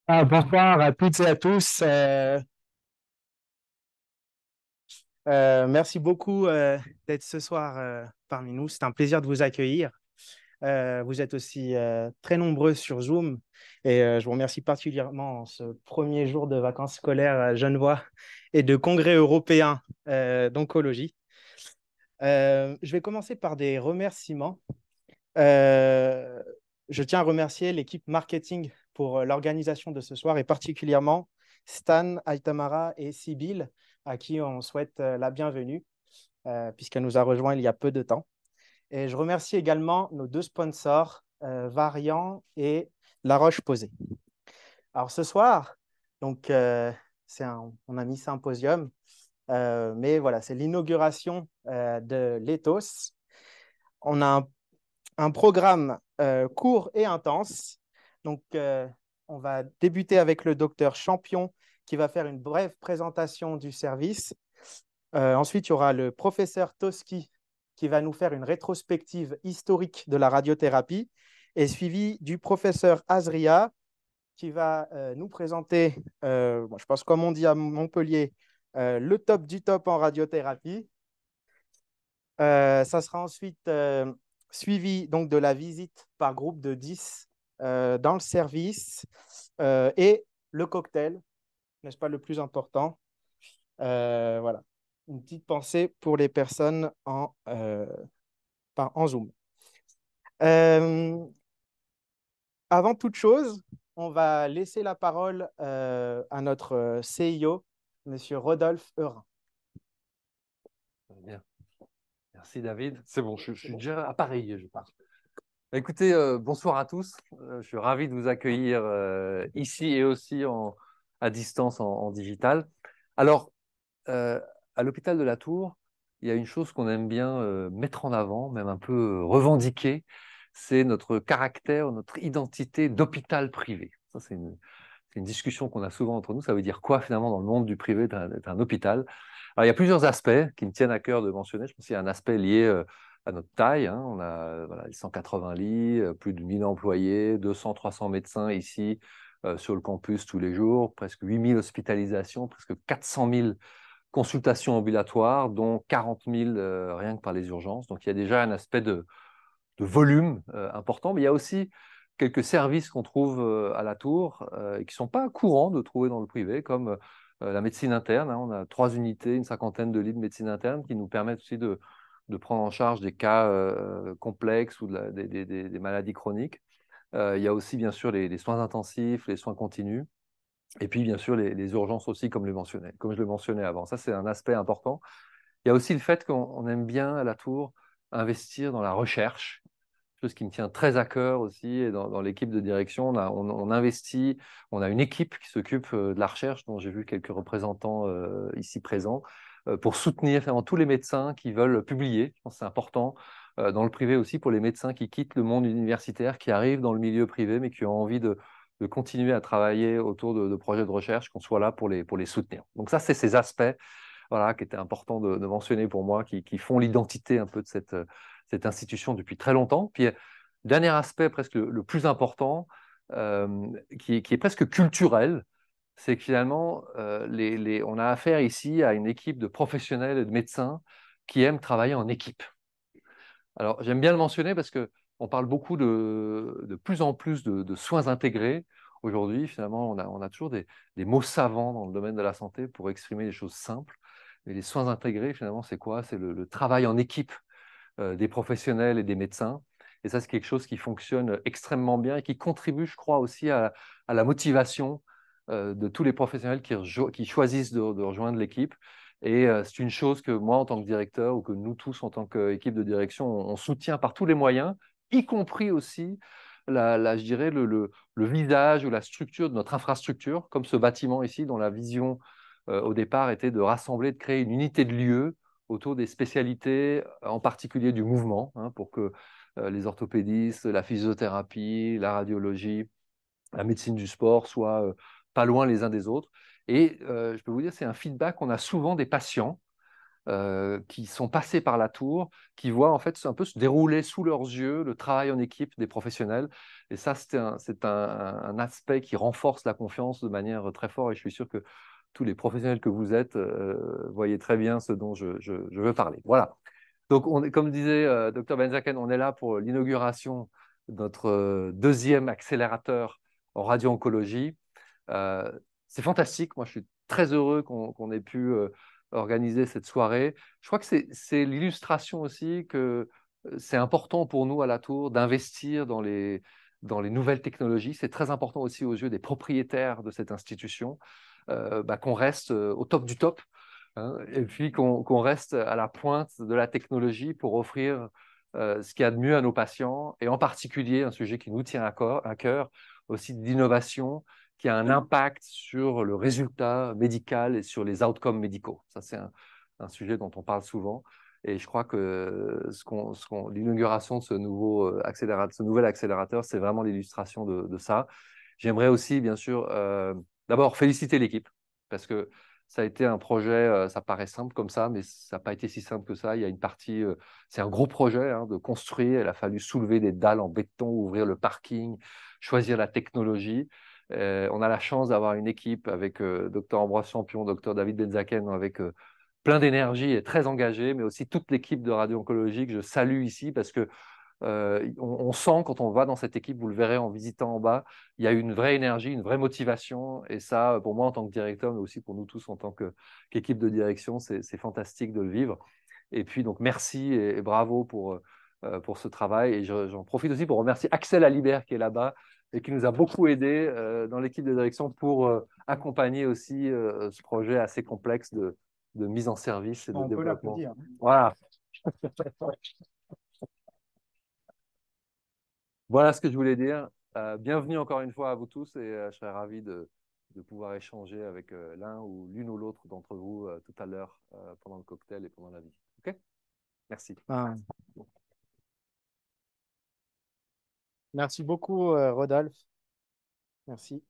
Bonsoir à toutes et à tous. Merci beaucoup d'être ce soir parmi nous. C'est un plaisir de vous accueillir. Vous êtes aussi très nombreux sur Zoom et je vous remercie particulièrement en ce premier jour de vacances scolaires genevois et de congrès européen d'oncologie. Je vais commencer par des remerciements. Euh, je tiens à remercier l'équipe marketing pour l'organisation de ce soir et particulièrement Stan, Aitamara et Sibyl, à qui on souhaite la bienvenue, puisqu'elle nous a rejoint il y a peu de temps. Et je remercie également nos deux sponsors, Variant et La Roche-Posay. Alors ce soir, donc, on a mis symposium, mais voilà, c'est l'inauguration de l'Ethos. On a un programme court et intense. Donc, on va débuter avec le docteur Champion qui va faire une brève présentation du service. Ensuite, il y aura le professeur Toski qui va nous faire une rétrospective historique de la radiothérapie et suivi du professeur Azria qui va nous présenter, je pense comme on dit à Montpellier, le top du top en radiothérapie. Ça sera ensuite suivi donc de la visite par groupe de 10 dans le service et le cocktail, n'est-ce pas le plus important? Voilà, une petite pensée pour les personnes en Zoom. Euh, Avant toute chose, on va laisser la parole à notre CIO, Monsieur Rodolphe Eurin. Bien. Merci David. C'est bon, je suis déjà appareillé, je pense. Écoutez, bonsoir à tous. Je suis ravi de vous accueillir ici et aussi à distance en digital. Alors, euh, à l'hôpital de la Tour, il y a une chose qu'on aime bien mettre en avant, même un peu revendiquer, c'est notre caractère, notre identité d'hôpital privé. Ça, c'est une discussion qu'on a souvent entre nous. Ça veut dire quoi finalement dans le monde du privé d'être un hôpital? Alors, il y a plusieurs aspects qui me tiennent à cœur de mentionner. Je pense qu'il y a un aspect lié à notre taille, hein. On a voilà, 180 lits, plus de 1000 employés, 200, 300 médecins ici sur le campus tous les jours, presque 8000 hospitalisations, presque 400 000 consultations ambulatoires, dont 40 000 rien que par les urgences. Donc il y a déjà un aspect de volume important, mais il y a aussi quelques services qu'on trouve à la Tour et qui ne sont pas courants de trouver dans le privé, comme la médecine interne, hein. On a 3 unités, une cinquantaine de lits de médecine interne qui nous permettent aussi de prendre en charge des cas complexes ou des maladies chroniques. Il y a aussi bien sûr les soins intensifs, les soins continus, et puis bien sûr les urgences aussi, comme je le mentionnais avant. Ça, c'est un aspect important. Il y a aussi le fait qu'on aime bien à la Tour investir dans la recherche, chose qui me tient très à cœur aussi. Et dans l'équipe de direction, on investit, on a une équipe qui s'occupe de la recherche, dont j'ai vu quelques représentants ici présents, pour soutenir finalement tous les médecins qui veulent publier. Je pense que c'est important dans le privé aussi pour les médecins qui quittent le monde universitaire, qui arrivent dans le milieu privé, mais qui ont envie de continuer à travailler autour de projets de recherche, qu'on soit là pour les soutenir. Donc ça, c'est ces aspects voilà, qui étaient importants de mentionner pour moi, qui font l'identité un peu de cette institution depuis très longtemps. Puis, dernier aspect presque le plus important, qui est presque culturel, c'est que finalement, on a affaire ici à une équipe de professionnels et de médecins qui aiment travailler en équipe. Alors, j'aime bien le mentionner parce qu'on parle beaucoup de plus en plus de soins intégrés. Aujourd'hui, finalement, on a toujours des mots savants dans le domaine de la santé pour exprimer les choses simples. Mais les soins intégrés, finalement, c'est quoi? C'est le travail en équipe des professionnels et des médecins. Et ça, c'est quelque chose qui fonctionne extrêmement bien et qui contribue, je crois, aussi à la motivation de tous les professionnels qui choisissent de rejoindre l'équipe. Et c'est une chose que moi, en tant que directeur, ou que nous tous, en tant qu'équipe de direction, on soutient par tous les moyens, y compris aussi, je dirais, le visage ou la structure de notre infrastructure, comme ce bâtiment ici, dont la vision au départ était de rassembler, de créer une unité de lieu autour des spécialités, en particulier du mouvement, hein, pour que les orthopédistes, la physiothérapie, la radiologie, la médecine du sport soient pas loin les uns des autres. Et je peux vous dire, c'est un feedback qu'on a souvent des patients qui sont passés par la tour, qui voient en fait un peu se dérouler sous leurs yeux le travail en équipe des professionnels. Et ça, c'est un aspect qui renforce la confiance de manière très forte. Et je suis sûr que tous les professionnels que vous êtes voyez très bien ce dont je veux parler. Voilà. Donc, comme disait Dr Benzaken, on est là pour l'inauguration de notre deuxième accélérateur en radio-oncologie. C'est fantastique. Moi, je suis très heureux qu'on ait pu organiser cette soirée. Je crois que c'est l'illustration aussi que c'est important pour nous à la Tour d'investir dans les nouvelles technologies. C'est très important aussi aux yeux des propriétaires de cette institution qu'on reste au top du top, hein, et puis qu'on reste à la pointe de la technologie pour offrir ce qu'il y a de mieux à nos patients, et en particulier un sujet qui nous tient à cœur, aussi d'innovation qui a un impact sur le résultat médical et sur les outcomes médicaux. Ça, c'est un sujet dont on parle souvent. Et je crois que l'inauguration de ce nouvel accélérateur, c'est vraiment l'illustration de ça. J'aimerais aussi, bien sûr, d'abord féliciter l'équipe, parce que ça a été un projet, ça paraît simple comme ça, mais ça n'a pas été si simple que ça. Il y a une partie, c'est un gros projet hein, de construire. Il a fallu soulever des dalles en béton, ouvrir le parking, choisir la technologie. On a la chance d'avoir une équipe avec Dr Ambroise Champion, Dr David Benzaken, avec plein d'énergie et très engagé, mais aussi toute l'équipe de radio-oncologie que je salue ici, parce que on sent quand on va dans cette équipe, vous le verrez en visitant en bas, il y a une vraie énergie, une vraie motivation. Et ça, pour moi en tant que directeur, mais aussi pour nous tous en tant qu'équipe de direction, c'est fantastique de le vivre. Et puis, donc, merci et bravo pour ce travail. Et j'en profite aussi pour remercier Axel Alibert qui est là-bas et qui nous a beaucoup aidé dans l'équipe de direction pour accompagner aussi ce projet assez complexe de mise en service et de On peut développement. l'applaudir. Voilà. Voilà ce que je voulais dire. Bienvenue encore une fois à vous tous, et je serais ravi de pouvoir échanger avec l'un ou l'une ou l'autre d'entre vous tout à l'heure pendant le cocktail et pendant la visite. OK? Merci. Ah, merci beaucoup, Rodolphe. Merci.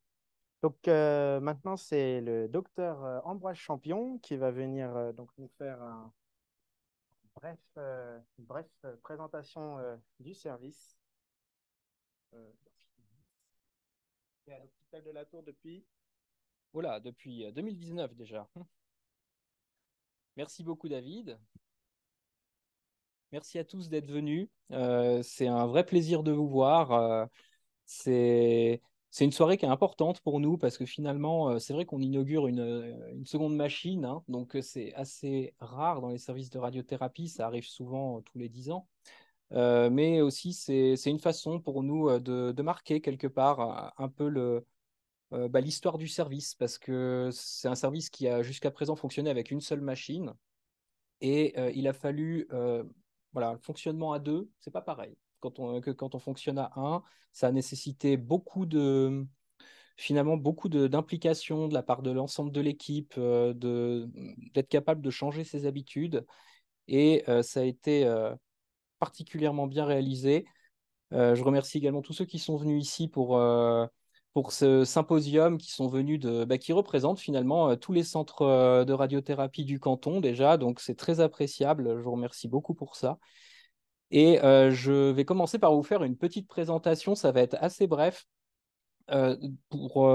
Donc maintenant, c'est le docteur Ambroise Champion qui va venir donc nous faire une brève présentation du service. Et à l'hôpital de la Tour depuis. Voilà, depuis 2019 déjà. Merci beaucoup, David. Merci à tous d'être venus. C'est un vrai plaisir de vous voir. C'est une soirée qui est importante pour nous parce que finalement, c'est vrai qu'on inaugure une seconde machine, hein, donc c'est assez rare dans les services de radiothérapie. Ça arrive souvent tous les 10 ans. Mais aussi, c'est une façon pour nous de marquer quelque part un peu l'histoire du service, parce que c'est un service qui a jusqu'à présent fonctionné avec une seule machine, et il a fallu, voilà, le fonctionnement à deux, c'est pas pareil. Quand on fonctionne à un, ça a nécessité finalement beaucoup d'implication de la part de l'ensemble de l'équipe, d'être capable de changer ses habitudes, et ça a été particulièrement bien réalisé. Je remercie également tous ceux qui sont venus ici pour ce symposium, qui sont venus qui représentent finalement tous les centres de radiothérapie du canton déjà, donc c'est très appréciable. Je vous remercie beaucoup pour ça. Et je vais commencer par vous faire une petite présentation, ça va être assez bref, pour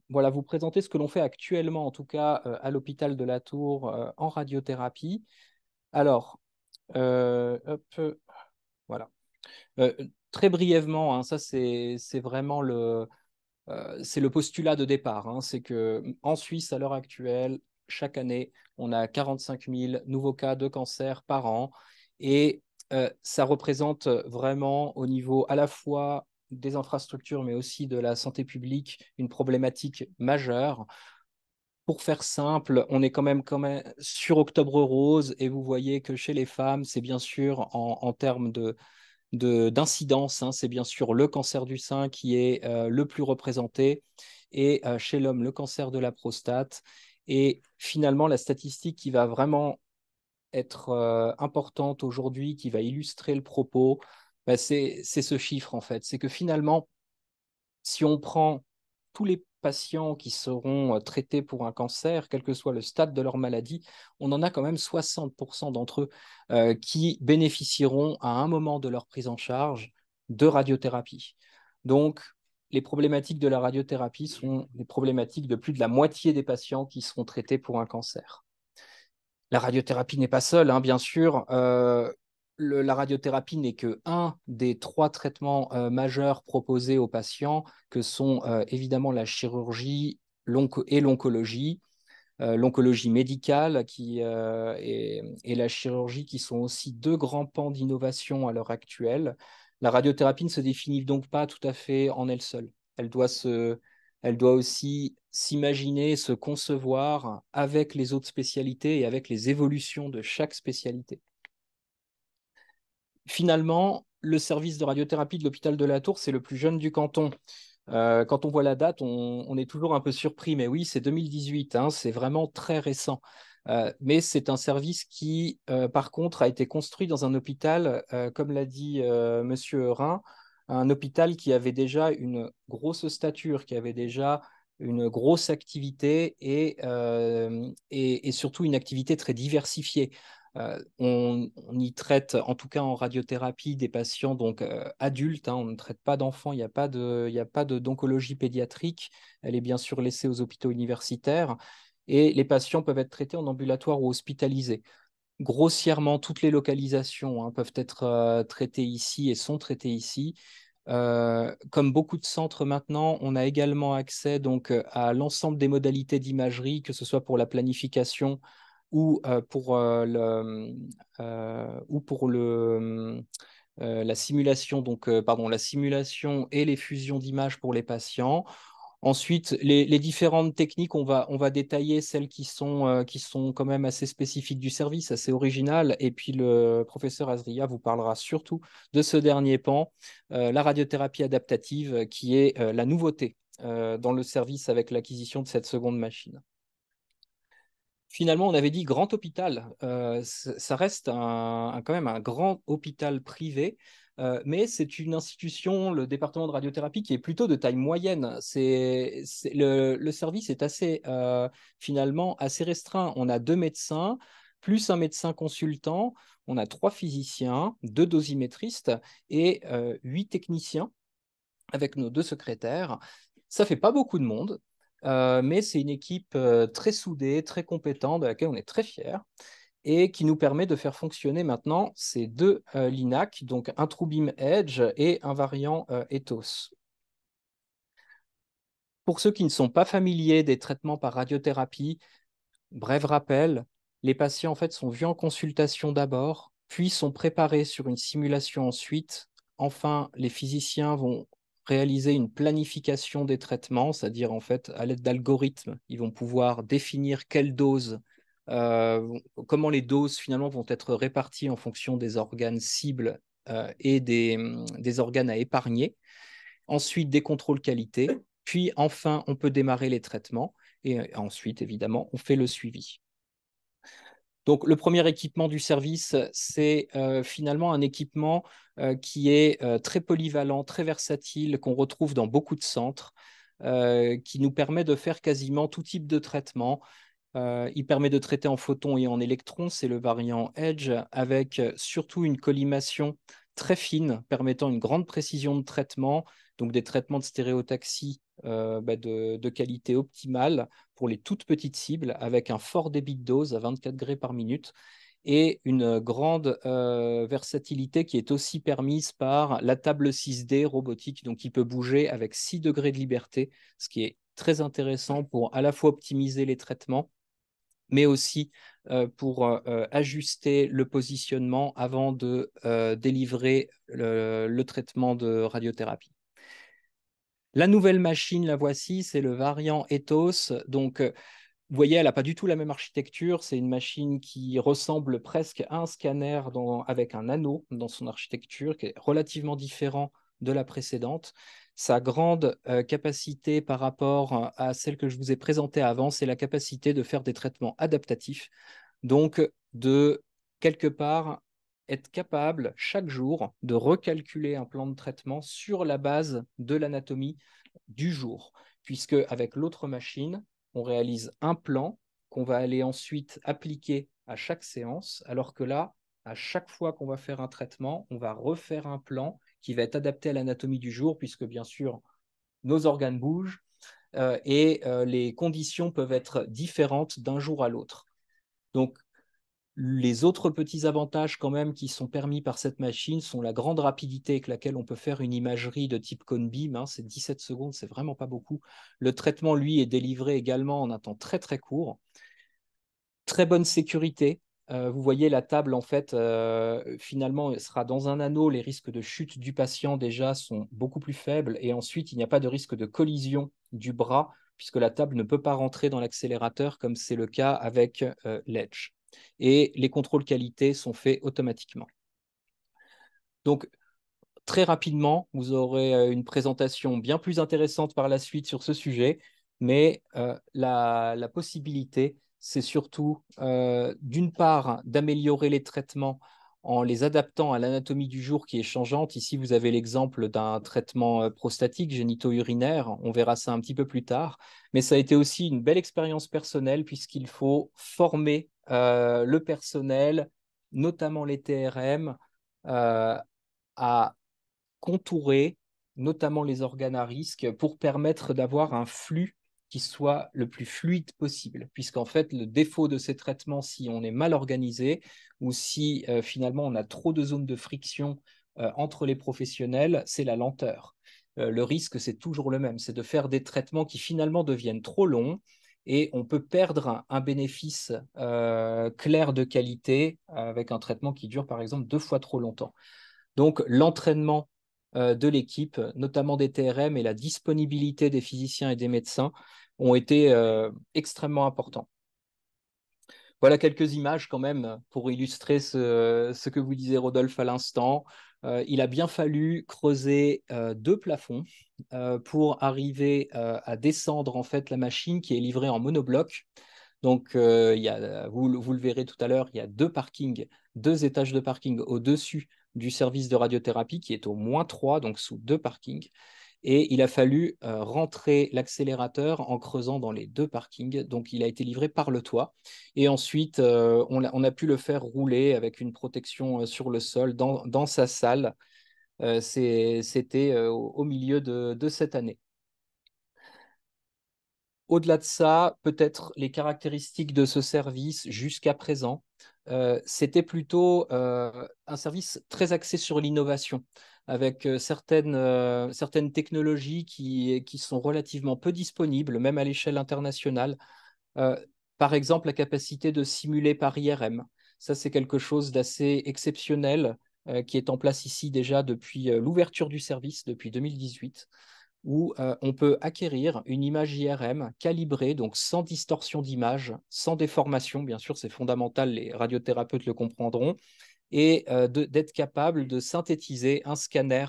voilà, vous présenter ce que l'on fait actuellement, en tout cas à l'hôpital de la Tour en radiothérapie. Alors, hop, voilà. Très brièvement, hein, ça c'est vraiment c'est le postulat de départ, hein. C'est que en Suisse, à l'heure actuelle, chaque année, on a 45 000 nouveaux cas de cancer par an, et ça représente vraiment, au niveau à la fois des infrastructures mais aussi de la santé publique, une problématique majeure. Pour faire simple, on est quand même sur Octobre Rose, et vous voyez que chez les femmes, c'est bien sûr en termes d'incidence, hein, c'est bien sûr le cancer du sein qui est le plus représenté, et chez l'homme, le cancer de la prostate. Et finalement, la statistique qui va vraiment être importante aujourd'hui, qui va illustrer le propos, c'est ce chiffre en fait. C'est que finalement, si on prend tous les patients qui seront traités pour un cancer, quel que soit le stade de leur maladie, on en a quand même 60% d'entre eux qui bénéficieront à un moment de leur prise en charge de radiothérapie. Donc, les problématiques de la radiothérapie sont les problématiques de plus de la moitié des patients qui seront traités pour un cancer. La radiothérapie n'est pas seule, hein, bien sûr. La radiothérapie n'est qu'un des 3 traitements majeurs proposés aux patients, que sont évidemment la chirurgie et l'oncologie. L'oncologie médicale et la chirurgie, qui sont aussi 2 grands pans d'innovation à l'heure actuelle. La radiothérapie ne se définit donc pas tout à fait en elle seule. Elle doit aussi s'imaginer, se concevoir avec les autres spécialités et avec les évolutions de chaque spécialité. Finalement, le service de radiothérapie de l'hôpital de la Tour, c'est le plus jeune du canton. Quand on voit la date, on est toujours un peu surpris, mais oui, c'est 2018, hein, c'est vraiment très récent. Mais c'est un service qui, par contre, a été construit dans un hôpital, comme l'a dit Monsieur Rhin, un hôpital qui avait déjà une grosse stature, qui avait déjà une grosse activité et surtout une activité très diversifiée. On y traite, en tout cas en radiothérapie, des patients donc adultes, hein, on ne traite pas d'enfants, il n'y a pas d'oncologie pédiatrique, elle est bien sûr laissée aux hôpitaux universitaires, et les patients peuvent être traités en ambulatoire ou hospitalisés. Grossièrement, toutes les localisations, hein, peuvent être traitées ici et sont traitées ici. Comme beaucoup de centres maintenant, on a également accès donc à l'ensemble des modalités d'imagerie, que ce soit pour la planification ou la simulation, la simulation et les fusions d'images pour les patients. Ensuite, les différentes techniques, on va détailler celles qui sont quand même assez spécifiques du service, assez originales. Et puis le professeur Azria vous parlera surtout de ce dernier pan, la radiothérapie adaptative, qui est la nouveauté dans le service avec l'acquisition de cette seconde machine. Finalement, on avait dit grand hôpital. Ça reste quand même un grand hôpital privé, mais c'est une institution, le département de radiothérapie, qui est plutôt de taille moyenne. Le service est finalement assez restreint. On a 2 médecins, plus un médecin consultant. On a 3 physiciens, 2 dosimétristes et 8 techniciens avec nos 2 secrétaires. Ça fait pas beaucoup de monde. Mais c'est une équipe très soudée, très compétente, de laquelle on est très fiers et qui nous permet de faire fonctionner maintenant ces 2 LINAC, donc un TrueBeam Edge et un variant Ethos. Pour ceux qui ne sont pas familiers des traitements par radiothérapie, bref rappel, les patients en fait sont vus en consultation d'abord, puis sont préparés sur une simulation ensuite. Enfin, les physiciens vont réaliser une planification des traitements, c'est-à-dire en fait à l'aide d'algorithmes, ils vont pouvoir définir quelle dose, comment les doses finalement vont être réparties en fonction des organes cibles et des organes à épargner. Ensuite, des contrôles qualité. Puis enfin, on peut démarrer les traitements et ensuite, évidemment, on fait le suivi. Donc, le premier équipement du service, c'est finalement un équipement qui est très polyvalent, très versatile, qu'on retrouve dans beaucoup de centres, qui nous permet de faire quasiment tout type de traitement. Il permet de traiter en photons et en électrons, c'est le variant Edge, avec surtout une collimation très fine, permettant une grande précision de traitement, donc des traitements de stéréotaxie de qualité optimale pour les toutes petites cibles, avec un fort débit de dose à 24 grés par minute et une grande versatilité qui est aussi permise par la table 6D robotique, donc qui peut bouger avec 6 degrés de liberté, ce qui est très intéressant pour à la fois optimiser les traitements, mais aussi pour ajuster le positionnement avant de délivrer le traitement de radiothérapie. La nouvelle machine, la voici, c'est le variant Ethos. Donc, vous voyez, elle n'a pas du tout la même architecture. C'est une machine qui ressemble presque à un scanner avec un anneau dans son architecture, qui est relativement différent de la précédente. Sa grande capacité par rapport à celle que je vous ai présentée avant, c'est la capacité de faire des traitements adaptatifs. Donc, de quelque part être capable chaque jour de recalculer un plan de traitement sur la base de l'anatomie du jour. puisque avec l'autre machine, on réalise un plan qu'on va aller ensuite appliquer à chaque séance, alors que là, à chaque fois qu'on va faire un traitement, on va refaire un plan qui va être adapté à l'anatomie du jour, puisque bien sûr, nos organes bougent et les conditions peuvent être différentes d'un jour à l'autre. Donc, les autres petits avantages quand même qui sont permis par cette machine sont la grande rapidité avec laquelle on peut faire une imagerie de type cone beam, hein, c'est 17 secondes, c'est vraiment pas beaucoup. Le traitement, lui, est délivré également en un temps très très court. Très bonne sécurité. Vous voyez la table, en fait, finalement, sera dans un anneau. Les risques de chute du patient déjà sont beaucoup plus faibles. Et ensuite, il n'y a pas de risque de collision du bras, puisque la table ne peut pas rentrer dans l'accélérateur, comme c'est le cas avec l'Edge. Et les contrôles qualité sont faits automatiquement. Donc, très rapidement, vous aurez une présentation bien plus intéressante par la suite sur ce sujet, mais la possibilité, c'est surtout, d'une part, d'améliorer les traitements en les adaptant à l'anatomie du jour qui est changeante. Ici, vous avez l'exemple d'un traitement prostatique, génito-urinaire. On verra ça un petit peu plus tard. Mais ça a été aussi une belle expérience personnelle puisqu'il faut former le personnel, notamment les TRM, à contourer notamment les organes à risque pour permettre d'avoir un flux qui soit le plus fluide possible. Puisqu'en fait, le défaut de ces traitements, si on est mal organisé ou si finalement on a trop de zones de friction entre les professionnels, c'est la lenteur. Le risque, c'est toujours le même, c'est de faire des traitements qui finalement deviennent trop longs et on peut perdre un bénéfice clair de qualité avec un traitement qui dure par exemple 2 fois trop longtemps. Donc, l'entraînement de l'équipe, notamment des TRM et la disponibilité des physiciens et des médecins ont été extrêmement importants. Voilà quelques images quand même pour illustrer ce que vous disait Rodolphe à l'instant. Il a bien fallu creuser 2 plafonds pour arriver à descendre en fait la machine qui est livrée en monobloc. Donc, vous le verrez tout à l'heure, il y a 2 parkings, 2 étages de parking au-dessus du service de radiothérapie qui est au -3, donc sous 2 parkings. Et il a fallu rentrer l'accélérateur en creusant dans les 2 parkings. Donc, il a été livré par le toit. Et ensuite, on a pu le faire rouler avec une protection sur le sol dans sa salle. C'était au milieu de cette année. Au-delà de ça, peut-être les caractéristiques de ce service jusqu'à présent, c'était plutôt un service très axé sur l'innovation, avec certaines technologies qui sont relativement peu disponibles, même à l'échelle internationale. Euh, Par exemple, la capacité de simuler par IRM. Ça, c'est quelque chose d'assez exceptionnel qui est en place ici déjà depuis l'ouverture du service, depuis 2018 où on peut acquérir une image IRM calibrée, donc sans distorsion d'image, sans déformation, bien sûr, c'est fondamental, les radiothérapeutes le comprendront, et d'être capable de synthétiser un scanner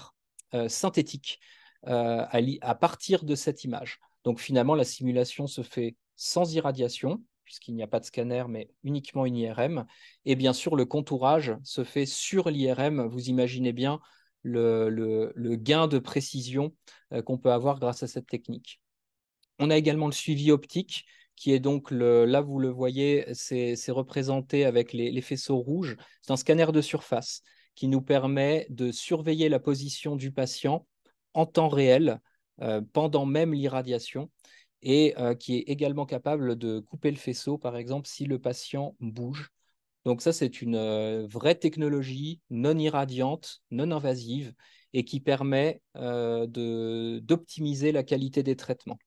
synthétique à partir de cette image. Donc finalement, la simulation se fait sans irradiation, puisqu'il n'y a pas de scanner, mais uniquement une IRM. Et bien sûr, le contourage se fait sur l'IRM. Vous imaginez bien le gain de précision qu'on peut avoir grâce à cette technique. On a également le suivi optique, qui est donc, là vous le voyez, c'est représenté avec les faisceaux rouges. C'est un scanner de surface qui nous permet de surveiller la position du patient en temps réel, pendant même l'irradiation, et qui est également capable de couper le faisceau, par exemple, si le patient bouge. Donc ça, c'est une vraie technologie non irradiante, non invasive, et qui permet d'optimiser la qualité des traitements.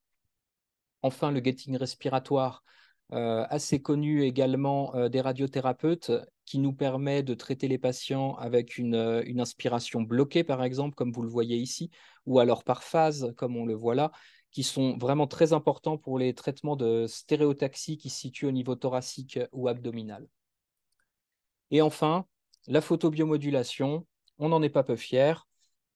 Enfin, le gating respiratoire, assez connu également des radiothérapeutes, qui nous permet de traiter les patients avec une inspiration bloquée, par exemple, comme vous le voyez ici, ou alors par phase, comme on le voit là, qui sont vraiment très importants pour les traitements de stéréotaxie qui se situent au niveau thoracique ou abdominal. Et enfin, la photobiomodulation, on n'en est pas peu fier.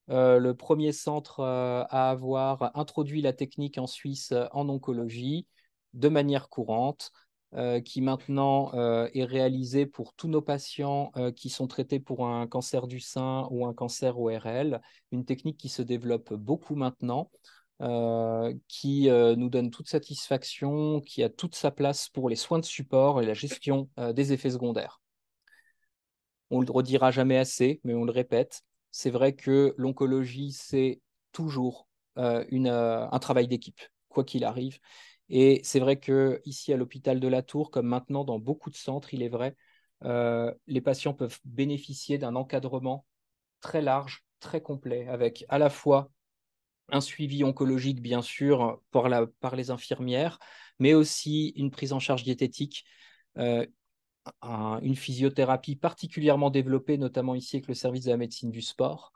Le premier centre à avoir introduit la technique en Suisse en oncologie de manière courante, qui maintenant est réalisée pour tous nos patients qui sont traités pour un cancer du sein ou un cancer ORL, une technique qui se développe beaucoup maintenant. qui nous donne toute satisfaction, qui a toute sa place pour les soins de support et la gestion des effets secondaires. On le redira jamais assez, mais on le répète, c'est vrai que l'oncologie, c'est toujours un travail d'équipe, quoi qu'il arrive. Et c'est vrai que ici à l'hôpital de la Tour, comme maintenant dans beaucoup de centres, il est vrai, les patients peuvent bénéficier d'un encadrement très large, très complet, avec à la fois un suivi oncologique, bien sûr, par les infirmières, mais aussi une prise en charge diététique, euh, une physiothérapie particulièrement développée, notamment ici avec le service de la médecine du sport,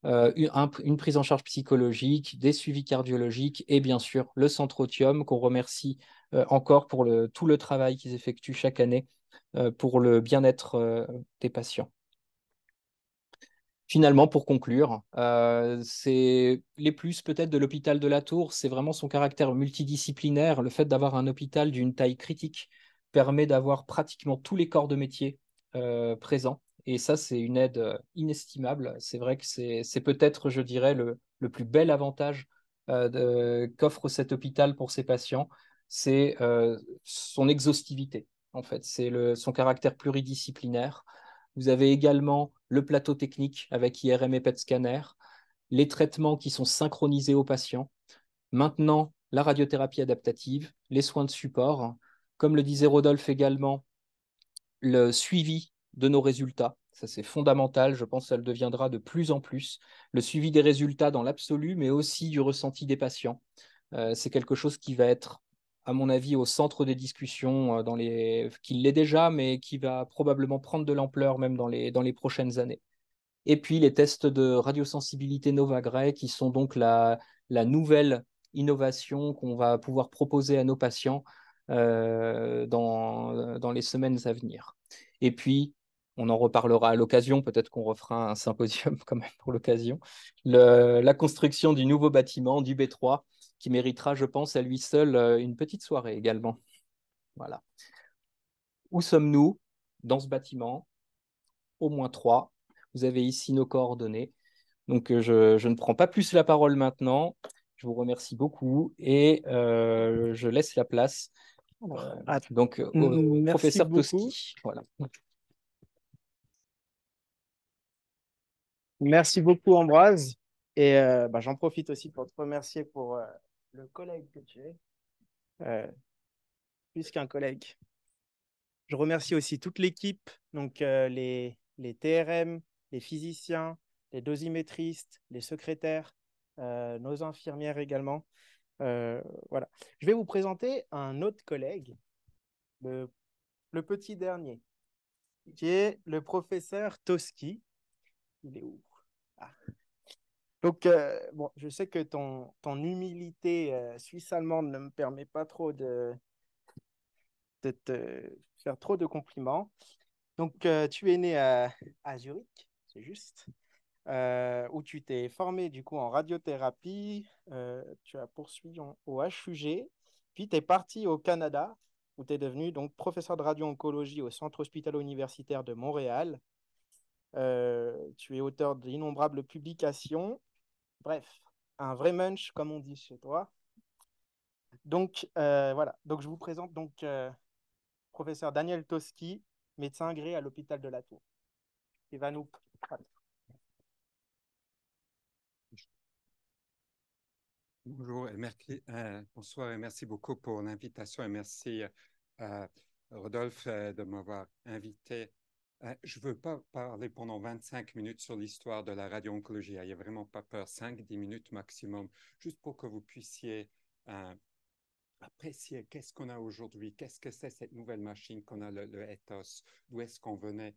une prise en charge psychologique, des suivis cardiologiques et bien sûr le Centre Otium qu'on remercie encore pour tout le travail qu'ils effectuent chaque année pour le bien-être des patients. Finalement, pour conclure, c'est les plus peut-être de l'hôpital de la Tour, c'est vraiment son caractère multidisciplinaire. Le fait d'avoir un hôpital d'une taille critique permet d'avoir pratiquement tous les corps de métier présents. Et ça, c'est une aide inestimable. C'est vrai que c'est peut-être, je dirais, le plus bel avantage qu'offre cet hôpital pour ses patients, c'est son exhaustivité, en fait. C'est son caractère pluridisciplinaire. Vous avez également le plateau technique avec IRM et PET scanner, les traitements qui sont synchronisés aux patients, maintenant la radiothérapie adaptative, les soins de support, comme le disait Rodolphe également, le suivi de nos résultats. Ça, c'est fondamental. Je pense que ça le deviendra de plus en plus. Le suivi des résultats dans l'absolu, mais aussi du ressenti des patients. C'est quelque chose qui va être, à mon avis, au centre des discussions, qui l'est déjà, mais qui va probablement prendre de l'ampleur même dans les prochaines années. Et puis les tests de radiosensibilité Novagray, qui sont donc la nouvelle innovation qu'on va pouvoir proposer à nos patients dans les semaines à venir. Et puis, on en reparlera à l'occasion, peut-être qu'on refera un symposium quand même pour l'occasion, la construction du nouveau bâtiment, du B3, qui méritera, je pense, à lui seul une petite soirée également. Voilà. Où sommes-nous dans ce bâtiment? Au moins 3. Vous avez ici nos coordonnées. Donc, je ne prends pas plus la parole maintenant. Je vous remercie beaucoup et je laisse la place donc au Merci professeur beaucoup. Toski. Voilà. Merci beaucoup, Ambroise. Et j'en profite aussi pour te remercier pour le collègue que tu es, plus qu'un collègue. Je remercie aussi toute l'équipe, donc les TRM, les physiciens, les dosimétristes, les secrétaires, nos infirmières également. Voilà. Je vais vous présenter un autre collègue, le, le petit dernier, qui est le professeur Toski. Il est où? Ah. Donc, bon, je sais que ton humilité suisse-allemande ne me permet pas trop de te faire trop de compliments. Donc, tu es né à Zurich, c'est juste, où tu t'es formé du coup en radiothérapie, tu as poursuivi au HUG, puis tu es parti au Canada, où tu es devenu donc professeur de radio-oncologie au Centre hospitalo-universitaire de Montréal. Tu es auteur d'innombrables publications. Bref, un vrai munch, comme on dit chez toi. Donc, voilà. Donc, je vous présente donc professeur Daniel Toski, médecin agréé à l'hôpital de la Tour. Il va nous... Bonjour et merci, bonsoir et merci beaucoup pour l'invitation et merci Rodolphe de m'avoir invité. Je ne veux pas parler pendant 25 minutes sur l'histoire de la radio-oncologie. Il n'y a vraiment pas peur, 5-10 minutes maximum, juste pour que vous puissiez apprécier qu'est-ce qu'on a aujourd'hui, qu'est-ce que c'est cette nouvelle machine qu'on a, le ethos, d'où est-ce qu'on venait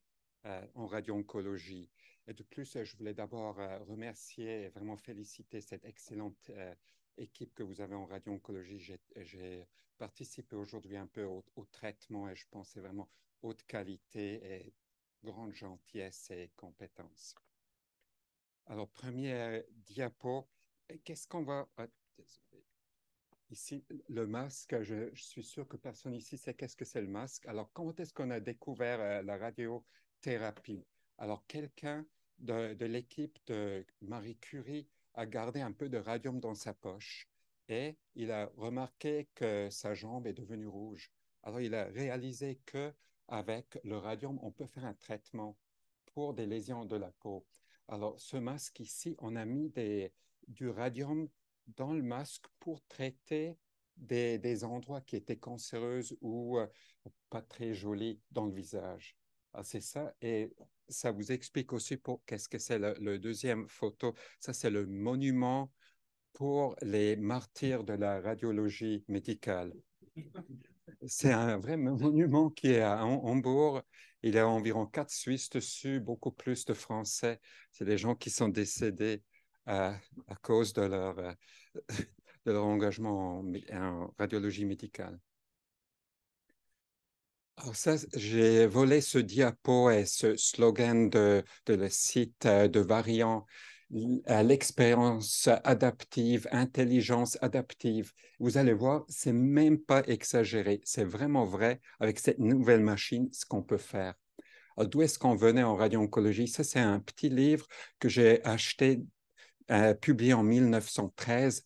en radio-oncologie. Et de plus, je voulais d'abord remercier et vraiment féliciter cette excellente équipe que vous avez en radio-oncologie. J'ai participé aujourd'hui un peu au traitement et je pense que c'est vraiment haute qualité et grande gentillesse et compétence. Alors, première diapo, qu'est-ce qu'on va... Ici, le masque, je suis sûr que personne ici sait qu'est-ce que c'est le masque. Alors, quand est-ce qu'on a découvert la radiothérapie? Alors, quelqu'un de l'équipe de Marie Curie a gardé un peu de radium dans sa poche et il a remarqué que sa jambe est devenue rouge. Alors, il a réalisé que avec le radium, on peut faire un traitement pour des lésions de la peau. Alors, ce masque ici, on a mis du radium dans le masque pour traiter des endroits qui étaient cancéreux ou pas très jolis dans le visage. Ah, c'est ça. Et ça vous explique aussi pour qu'est-ce que c'est le deuxième photo. Ça, c'est le monument pour les martyrs de la radiologie médicale. C'est un vrai monument qui est à Hambourg. Il y a environ 4 Suisses dessus, beaucoup plus de Français. C'est des gens qui sont décédés à cause de leur engagement en radiologie médicale. Alors ça, j'ai volé ce diapo et ce slogan de le site de Variant, l'expérience adaptive, intelligence adaptive. Vous allez voir, c'est même pas exagéré. C'est vraiment vrai avec cette nouvelle machine, ce qu'on peut faire. D'où est-ce qu'on venait en radio-oncologie? Ça, c'est un petit livre que j'ai acheté, publié en 1913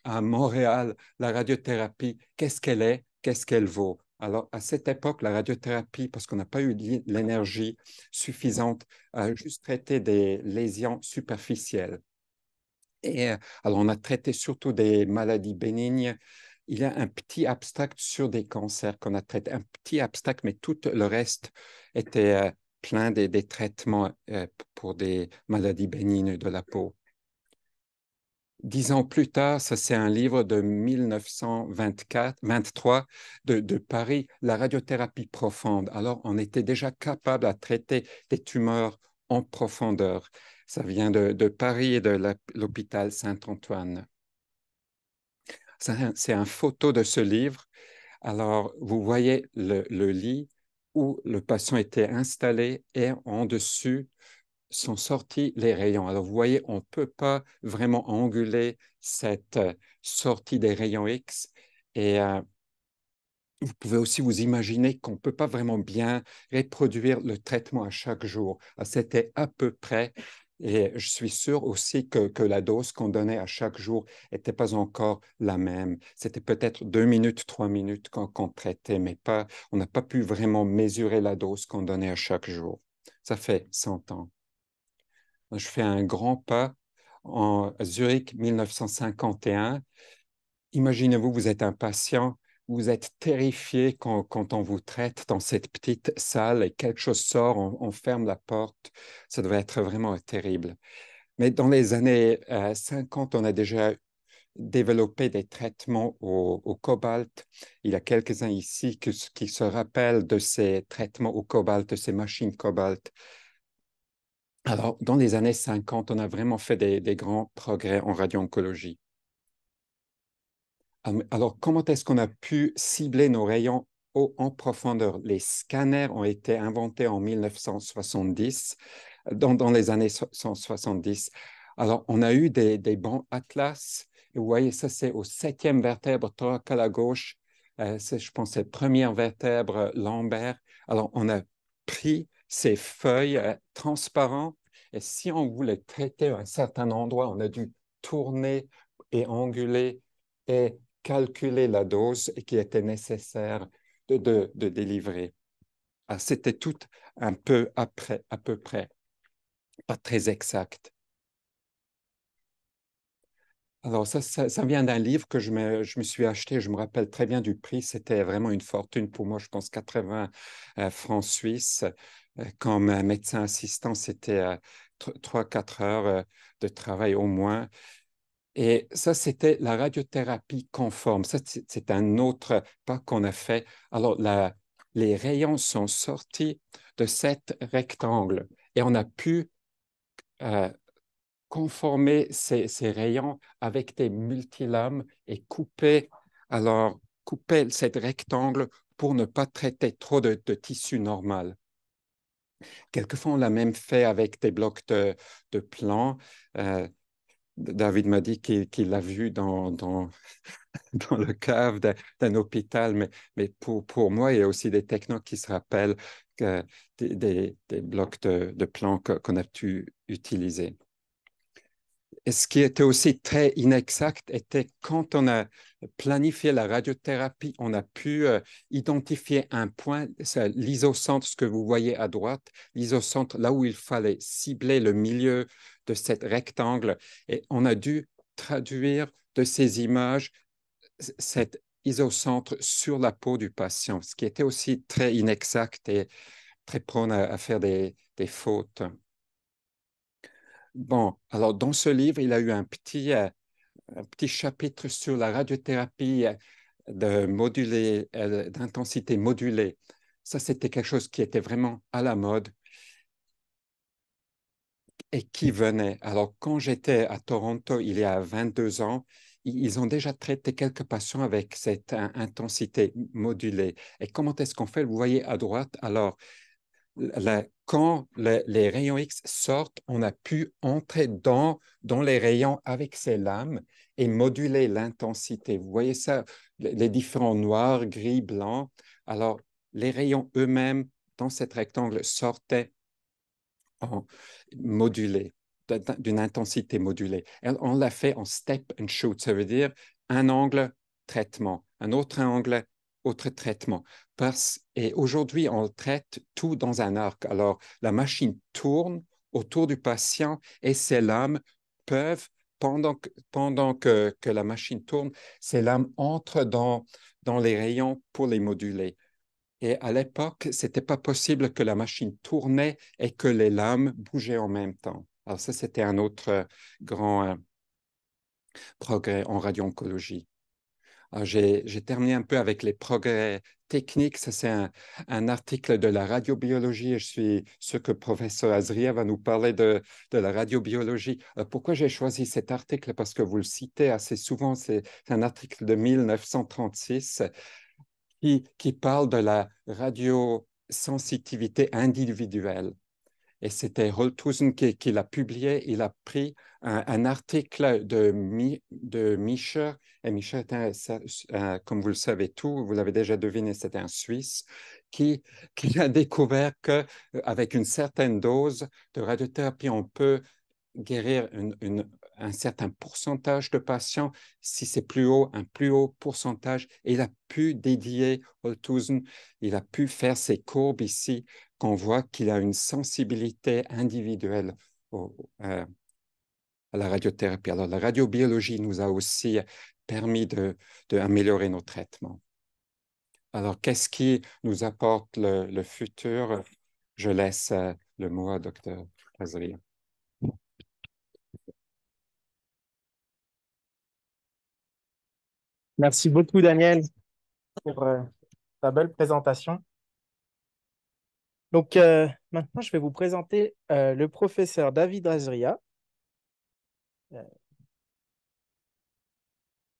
à Montréal. La radiothérapie, qu'est-ce qu'elle est? Qu'est-ce qu'elle vaut? Alors, à cette époque, la radiothérapie, parce qu'on n'a pas eu l'énergie suffisante, a juste traité des lésions superficielles. Et alors, on a traité surtout des maladies bénignes. Il y a un petit abstract sur des cancers qu'on a traité, un petit abstract, mais tout le reste était plein des traitements pour des maladies bénignes de la peau. 10 ans plus tard, ça c'est un livre de 1923 de Paris, la radiothérapie profonde. Alors, on était déjà capable à traiter des tumeurs en profondeur. Ça vient de Paris et de l'hôpital Saint-Antoine. C'est une photo de ce livre. Alors, vous voyez le lit où le patient était installé et en dessus, sont sortis les rayons. Alors, vous voyez, on ne peut pas vraiment anguler cette sortie des rayons X. Et vous pouvez aussi vous imaginer qu'on ne peut pas vraiment bien reproduire le traitement à chaque jour. C'était à peu près, et je suis sûr aussi que la dose qu'on donnait à chaque jour n'était pas encore la même. C'était peut-être 2 minutes, 3 minutes qu'on traitait, mais pas, on n'a pas pu vraiment mesurer la dose qu'on donnait à chaque jour. Ça fait 100 ans. Je fais un grand pas en Zurich 1951. Imaginez-vous, vous êtes un patient, vous êtes terrifié quand on vous traite dans cette petite salle et quelque chose sort, on ferme la porte. Ça devait être vraiment terrible. Mais dans les années 50, on a déjà développé des traitements au cobalt. Il y a quelques-uns ici qui se rappellent de ces traitements au cobalt, de ces machines cobalt. Alors, dans les années 50, on a vraiment fait des grands progrès en radio-oncologie. Alors, comment est-ce qu'on a pu cibler nos rayons en profondeur? Les scanners ont été inventés en 1970, dans les années 170. Alors, on a eu des bancs Atlas. Et vous voyez, ça, c'est au 7e vertèbre thoracale à gauche. Je pense, c'est la première vertèbre lombaire. Alors, on a pris ces feuilles transparentes et si on voulait traiter un certain endroit, on a dû tourner et anguler et calculer la dose qui était nécessaire de délivrer. C'était tout un peu après, à peu près, pas très exact. Alors, ça vient d'un livre que je me suis acheté, je me rappelle très bien du prix, c'était vraiment une fortune pour moi, je pense 80 francs suisses. Comme médecin assistant, c'était 3-4 heures de travail au moins. Et ça, c'était la radiothérapie conforme. Ça, c'est un autre pas qu'on a fait. Alors, les rayons sont sortis de cet rectangle et on a pu conformer ces rayons avec des multilames et couper cet rectangle pour ne pas traiter trop de tissu normal. Quelquefois, on l'a même fait avec des blocs de plans. David m'a dit qu'il l'a vu dans le cave d'un hôpital, mais pour moi, il y a aussi des technos qui se rappellent des blocs de plans qu'on a pu utiliser. Et ce qui était aussi très inexact était quand on a planifié la radiothérapie, on a pu identifier un point, l'isocentre, ce que vous voyez à droite, l'isocentre, là où il fallait cibler le milieu de cet rectangle. Et on a dû traduire de ces images cet isocentre sur la peau du patient, ce qui était aussi très inexact et très prône à faire des fautes. Bon, alors dans ce livre, il a eu un petit chapitre sur la radiothérapie d'intensité modulée. Ça, c'était quelque chose qui était vraiment à la mode et qui venait. Alors, quand j'étais à Toronto il y a 22 ans, ils ont déjà traité quelques patients avec cette intensité modulée. Et comment est-ce qu'on fait? Vous voyez à droite, alors, quand les rayons X sortent, on a pu entrer dans les rayons avec ces lames et moduler l'intensité. Vous voyez ça, les différents noirs, gris, blancs. Alors, les rayons eux-mêmes dans cet rectangle sortaient en modulé, d'une intensité modulée. Et on l'a fait en step and shoot, ça veut dire un angle, traitement, un autre angle, autre traitement. Et aujourd'hui, on traite tout dans un arc. Alors, la machine tourne autour du patient et ces lames peuvent, pendant que la machine tourne, ces lames entrent dans les rayons pour les moduler. Et à l'époque, ce n'était pas possible que la machine tournait et que les lames bougeaient en même temps. Alors ça, c'était un autre grand progrès en radio-oncologie. Alors j'ai terminé un peu avec les progrès techniques. Ça, c'est un article de la radiobiologie et je suis sûr que le professeur Azria va nous parler de la radiobiologie. Pourquoi j'ai choisi cet article? Parce que vous le citez assez souvent. C'est un article de 1936 qui parle de la radiosensitivité individuelle. Et c'était Holthausen qui l'a publié. Il a pris un article de Miescher. Et Miescher était, comme vous le savez tout, vous l'avez déjà deviné, c'était un Suisse qui a découvert qu'avec une certaine dose de radiothérapie, on peut guérir un certain pourcentage de patients. Si c'est plus haut, un plus haut pourcentage. Et il a pu dédier, Holthausen, il a pu faire ces courbes ici, qu'on voit qu'il a une sensibilité individuelle à la radiothérapie. Alors, la radiobiologie nous a aussi permis d'améliorer nos traitements. Alors, qu'est-ce qui nous apporte le futur? Je laisse le mot à Dr. Azria. Merci beaucoup, Daniel, pour ta belle présentation. Donc, maintenant, je vais vous présenter le professeur David Azria.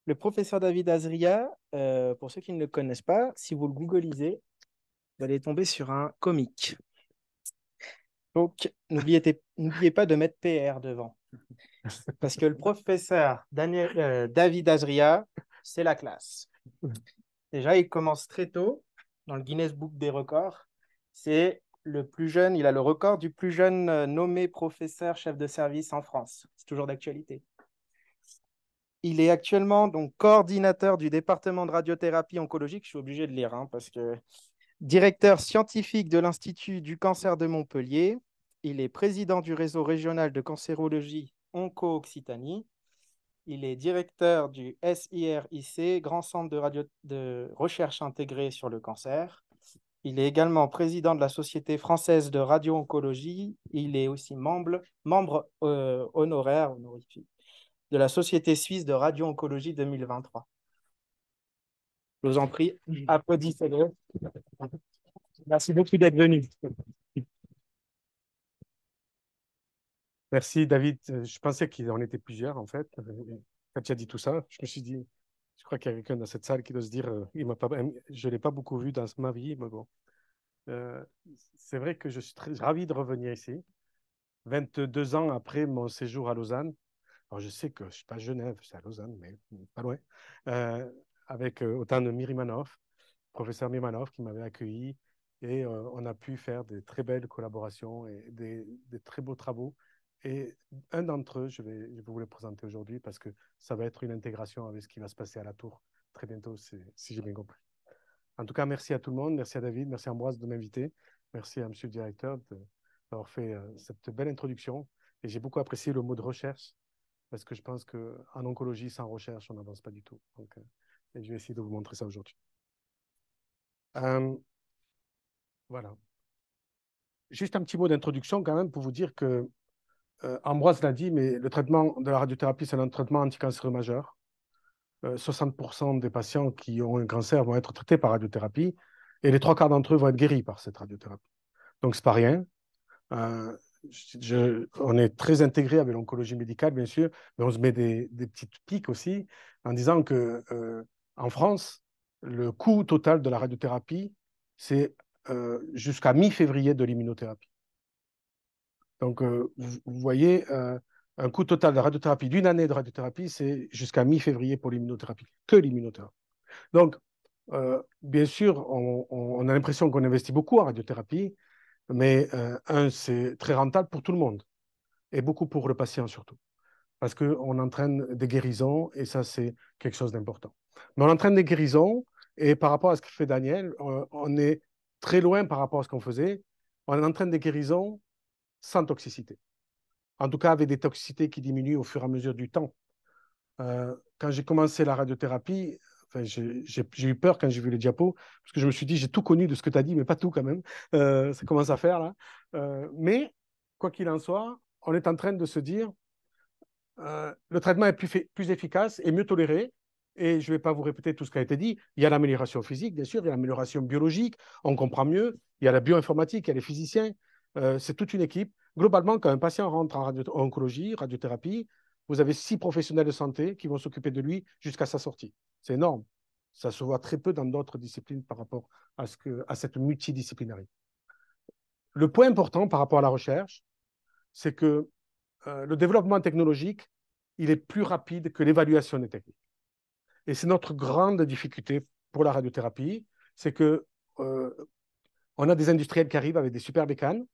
Le professeur David Azria, pour ceux qui ne le connaissent pas, si vous le googlisez, vous allez tomber sur un comique. Donc, n'oubliez pas de mettre PR devant. Parce que le professeur David Azria, c'est la classe. Déjà, il commence très tôt dans le Guinness Book des records. C'est le plus jeune, il a le record du plus jeune nommé professeur chef de service en France. C'est toujours d'actualité. Il est actuellement donc coordinateur du département de radiothérapie oncologique. Je suis obligé de lire parce que directeur scientifique de l'Institut du cancer de Montpellier. Il est président du réseau régional de cancérologie Onco-Occitanie. Il est directeur du SIRIC, Grand Centre de recherche intégrée sur le cancer. Il est également président de la Société française de radio-oncologie. Il est aussi membre honoraire honorifique de la Société suisse de radio-oncologie 2023. Je vous en prie, applaudissez-le. Merci beaucoup d'être venu. Merci David. Je pensais qu'on était plusieurs en fait. Quand tu as dit tout ça, je me suis dit, je crois qu'il y a quelqu'un dans cette salle qui doit se dire, je ne l'ai pas beaucoup vu dans ma vie, mais bon. Euh, c'est vrai que je suis très ravi de revenir ici, 22 ans après mon séjour à Lausanne. Alors je sais que je ne suis pas à Genève, c'est à Lausanne, mais pas loin. Euh, avec autant de Mirimanov, professeur Mirimanov qui m'avait accueilli et on a pu faire de très belles collaborations et des très beaux travaux Et un d'entre eux, je vais vous le présenter aujourd'hui parce que ça va être une intégration avec ce qui va se passer à la Tour très bientôt, si j'ai bien compris. En tout cas, merci à tout le monde. Merci à David. Merci à Ambroise de m'inviter. Merci à Monsieur le directeur d'avoir fait cette belle introduction. Et j'ai beaucoup apprécié le mot de recherche parce que je pense qu'en oncologie, sans recherche, on n'avance pas du tout. Donc, et je vais essayer de vous montrer ça aujourd'hui. Voilà. Juste un petit mot d'introduction quand même pour vous dire que Ambroise l'a dit, mais le traitement de la radiothérapie, c'est un traitement anticancéreux majeur. 60% des patients qui ont un cancer vont être traités par radiothérapie et les 3/4 d'entre eux vont être guéris par cette radiothérapie. Donc, ce n'est pas rien. On est très intégré avec l'oncologie médicale, bien sûr, mais on se met des petites piques aussi en disant que en France, le coût total de la radiothérapie, c'est jusqu'à mi-février de l'immunothérapie. Donc, vous voyez, un coût total de radiothérapie d'une année de radiothérapie, c'est jusqu'à mi-février pour l'immunothérapie, que l'immunothérapie. Donc, bien sûr, on a l'impression qu'on investit beaucoup en radiothérapie, mais c'est très rentable pour tout le monde et beaucoup pour le patient surtout, parce qu'on entraîne des guérisons et ça, c'est quelque chose d'important. Mais on entraîne des guérisons et par rapport à ce que fait Daniel, on est très loin par rapport à ce qu'on faisait. On entraîne des guérisons sans toxicité. En tout cas, avec des toxicités qui diminuent au fur et à mesure du temps. Quand j'ai commencé la radiothérapie, enfin, j'ai eu peur quand j'ai vu les diapos, parce que je me suis dit, j'ai tout connu de ce que tu as dit, mais pas tout quand même. Ça commence à faire là. Mais, quoi qu'il en soit, on est en train de se dire, le traitement est plus efficace et mieux toléré. Et je ne vais pas vous répéter tout ce qui a été dit. Il y a l'amélioration physique, bien sûr, il y a l'amélioration biologique, on comprend mieux. Il y a la bioinformatique, il y a les physiciens. C'est toute une équipe. Globalement, quand un patient rentre en oncologie, radiothérapie, vous avez 6 professionnels de santé qui vont s'occuper de lui jusqu'à sa sortie. C'est énorme. Ça se voit très peu dans d'autres disciplines par rapport à cette multidisciplinarité. Le point important par rapport à la recherche, c'est que le développement technologique, il est plus rapide que l'évaluation des techniques. Et c'est notre grande difficulté pour la radiothérapie, c'est que on a des industriels qui arrivent avec des super bécanes,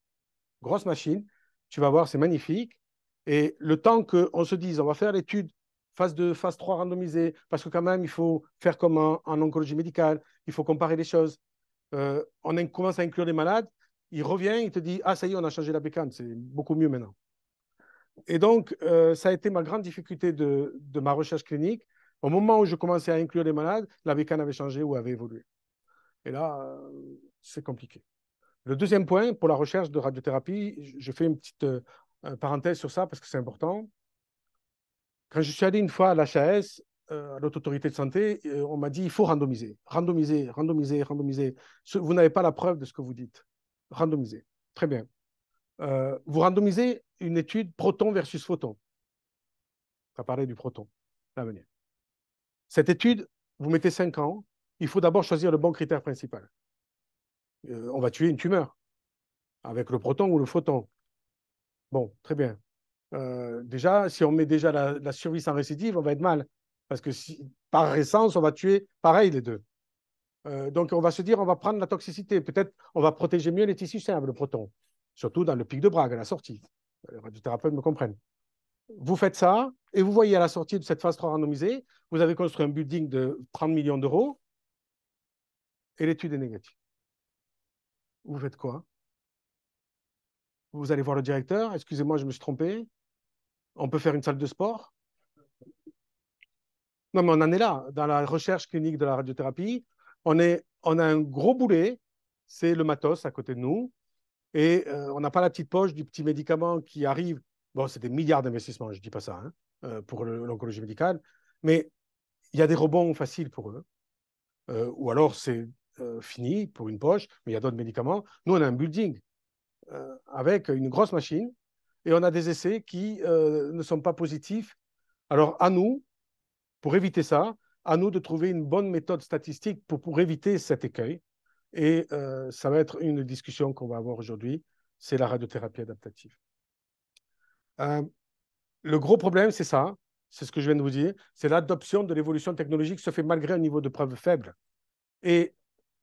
grosses machines, tu vas voir, c'est magnifique. Et le temps qu'on se dise, on va faire l'étude phase 2, phase 3 randomisée, parce que quand même, il faut faire comme en oncologie médicale, il faut comparer les choses. On commence à inclure les malades, il revient, il te dit, ah ça y est, on a changé la bécane, c'est beaucoup mieux maintenant. Et donc, ça a été ma grande difficulté de ma recherche clinique. Au moment où je commençais à inclure les malades, la bécane avait changé ou avait évolué. Et là, c'est compliqué. Le deuxième point, pour la recherche de radiothérapie, je fais une petite parenthèse sur ça parce que c'est important. Quand je suis allé une fois à l'HAS, à l'Haute Autorité de Santé, on m'a dit il faut randomiser, randomiser, randomiser, randomiser. Vous n'avez pas la preuve de ce que vous dites. Randomiser. Très bien. Vous randomisez une étude proton versus photon. On va parler du proton, l'avenir. Cette étude, vous mettez 5 ans. Il faut d'abord choisir le bon critère principal. On va tuer une tumeur avec le proton ou le photon. Bon, très bien. Déjà, si on met déjà la survie sans récidive, on va être mal. Parce que par essence, on va tuer pareil les deux. Donc, on va se dire, on va prendre la toxicité. Peut-être on va protéger mieux les tissus sains avec le proton. Surtout dans le pic de Bragg, à la sortie. Les radiothérapeutes me comprennent. Vous faites ça, et vous voyez à la sortie de cette phase 3 randomisée, vous avez construit un building de 30 millions d'euros, et l'étude est négative. Vous faites quoi? Vous allez voir le directeur, excusez-moi, je me suis trompé. On peut faire une salle de sport? Non, mais on en est là. Dans la recherche clinique de la radiothérapie, on a un gros boulet, c'est le matos à côté de nous, et on n'a pas la petite poche du petit médicament qui arrive. Bon, c'est des milliards d'investissements, je ne dis pas ça, hein, pour l'oncologie médicale, mais il y a des rebonds faciles pour eux. Ou alors c'est fini pour une poche, mais il y a d'autres médicaments. Nous, on a un building avec une grosse machine, et on a des essais qui ne sont pas positifs. Alors, à nous, pour éviter ça, à nous de trouver une bonne méthode statistique pour éviter cet écueil. Et ça va être une discussion qu'on va avoir aujourd'hui, c'est la radiothérapie adaptative. Le gros problème, c'est ça, c'est ce que je viens de vous dire, c'est l'adoption de l'évolution technologique se fait malgré un niveau de preuve faible. Et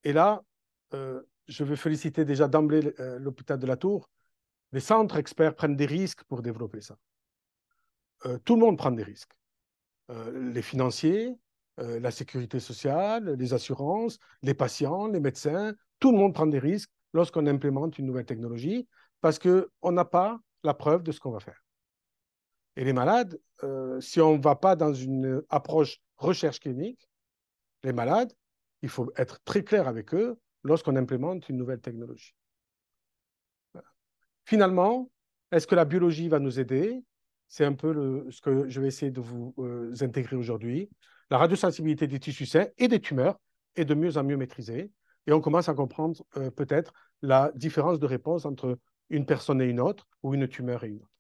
là, je veux féliciter déjà d'emblée l'hôpital de la Tour, Les centres experts prennent des risques pour développer ça. Tout le monde prend des risques. Les financiers, la sécurité sociale, les assurances, les patients, les médecins, tout le monde prend des risques lorsqu'on implémente une nouvelle technologie parce qu'on n'a pas la preuve de ce qu'on va faire. Et les malades, si on ne va pas dans une approche recherche clinique, les malades, il faut être très clair avec eux lorsqu'on implémente une nouvelle technologie. Finalement, est-ce que la biologie va nous aider? C'est un peu ce que je vais essayer de vous intégrer aujourd'hui. La radiosensibilité des tissus sains et des tumeurs est de mieux en mieux maîtrisée. Et on commence à comprendre peut-être la différence de réponse entre une personne et une autre ou une tumeur et une autre.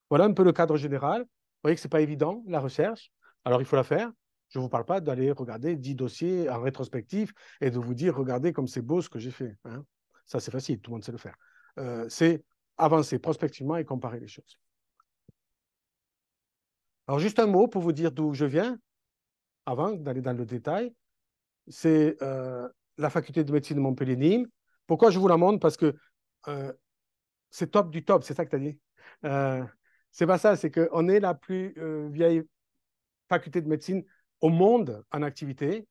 Voilà un peu le cadre général. Vous voyez que ce n'est pas évident, la recherche. Alors, il faut la faire. Je ne vous parle pas d'aller regarder 10 dossiers en rétrospectif et de vous dire, regardez comme c'est beau ce que j'ai fait. Hein. Ça, c'est facile, tout le monde sait le faire. C'est avancer prospectivement et comparer les choses. Alors, juste un mot pour vous dire d'où je viens, avant d'aller dans le détail. C'est la faculté de médecine de Montpellier-Nîmes. Pourquoi je vous la montre? Parce que c'est top du top, c'est ça que tu as dit. C'est pas ça, c'est qu'on est la plus vieille faculté de médecine au monde en activité,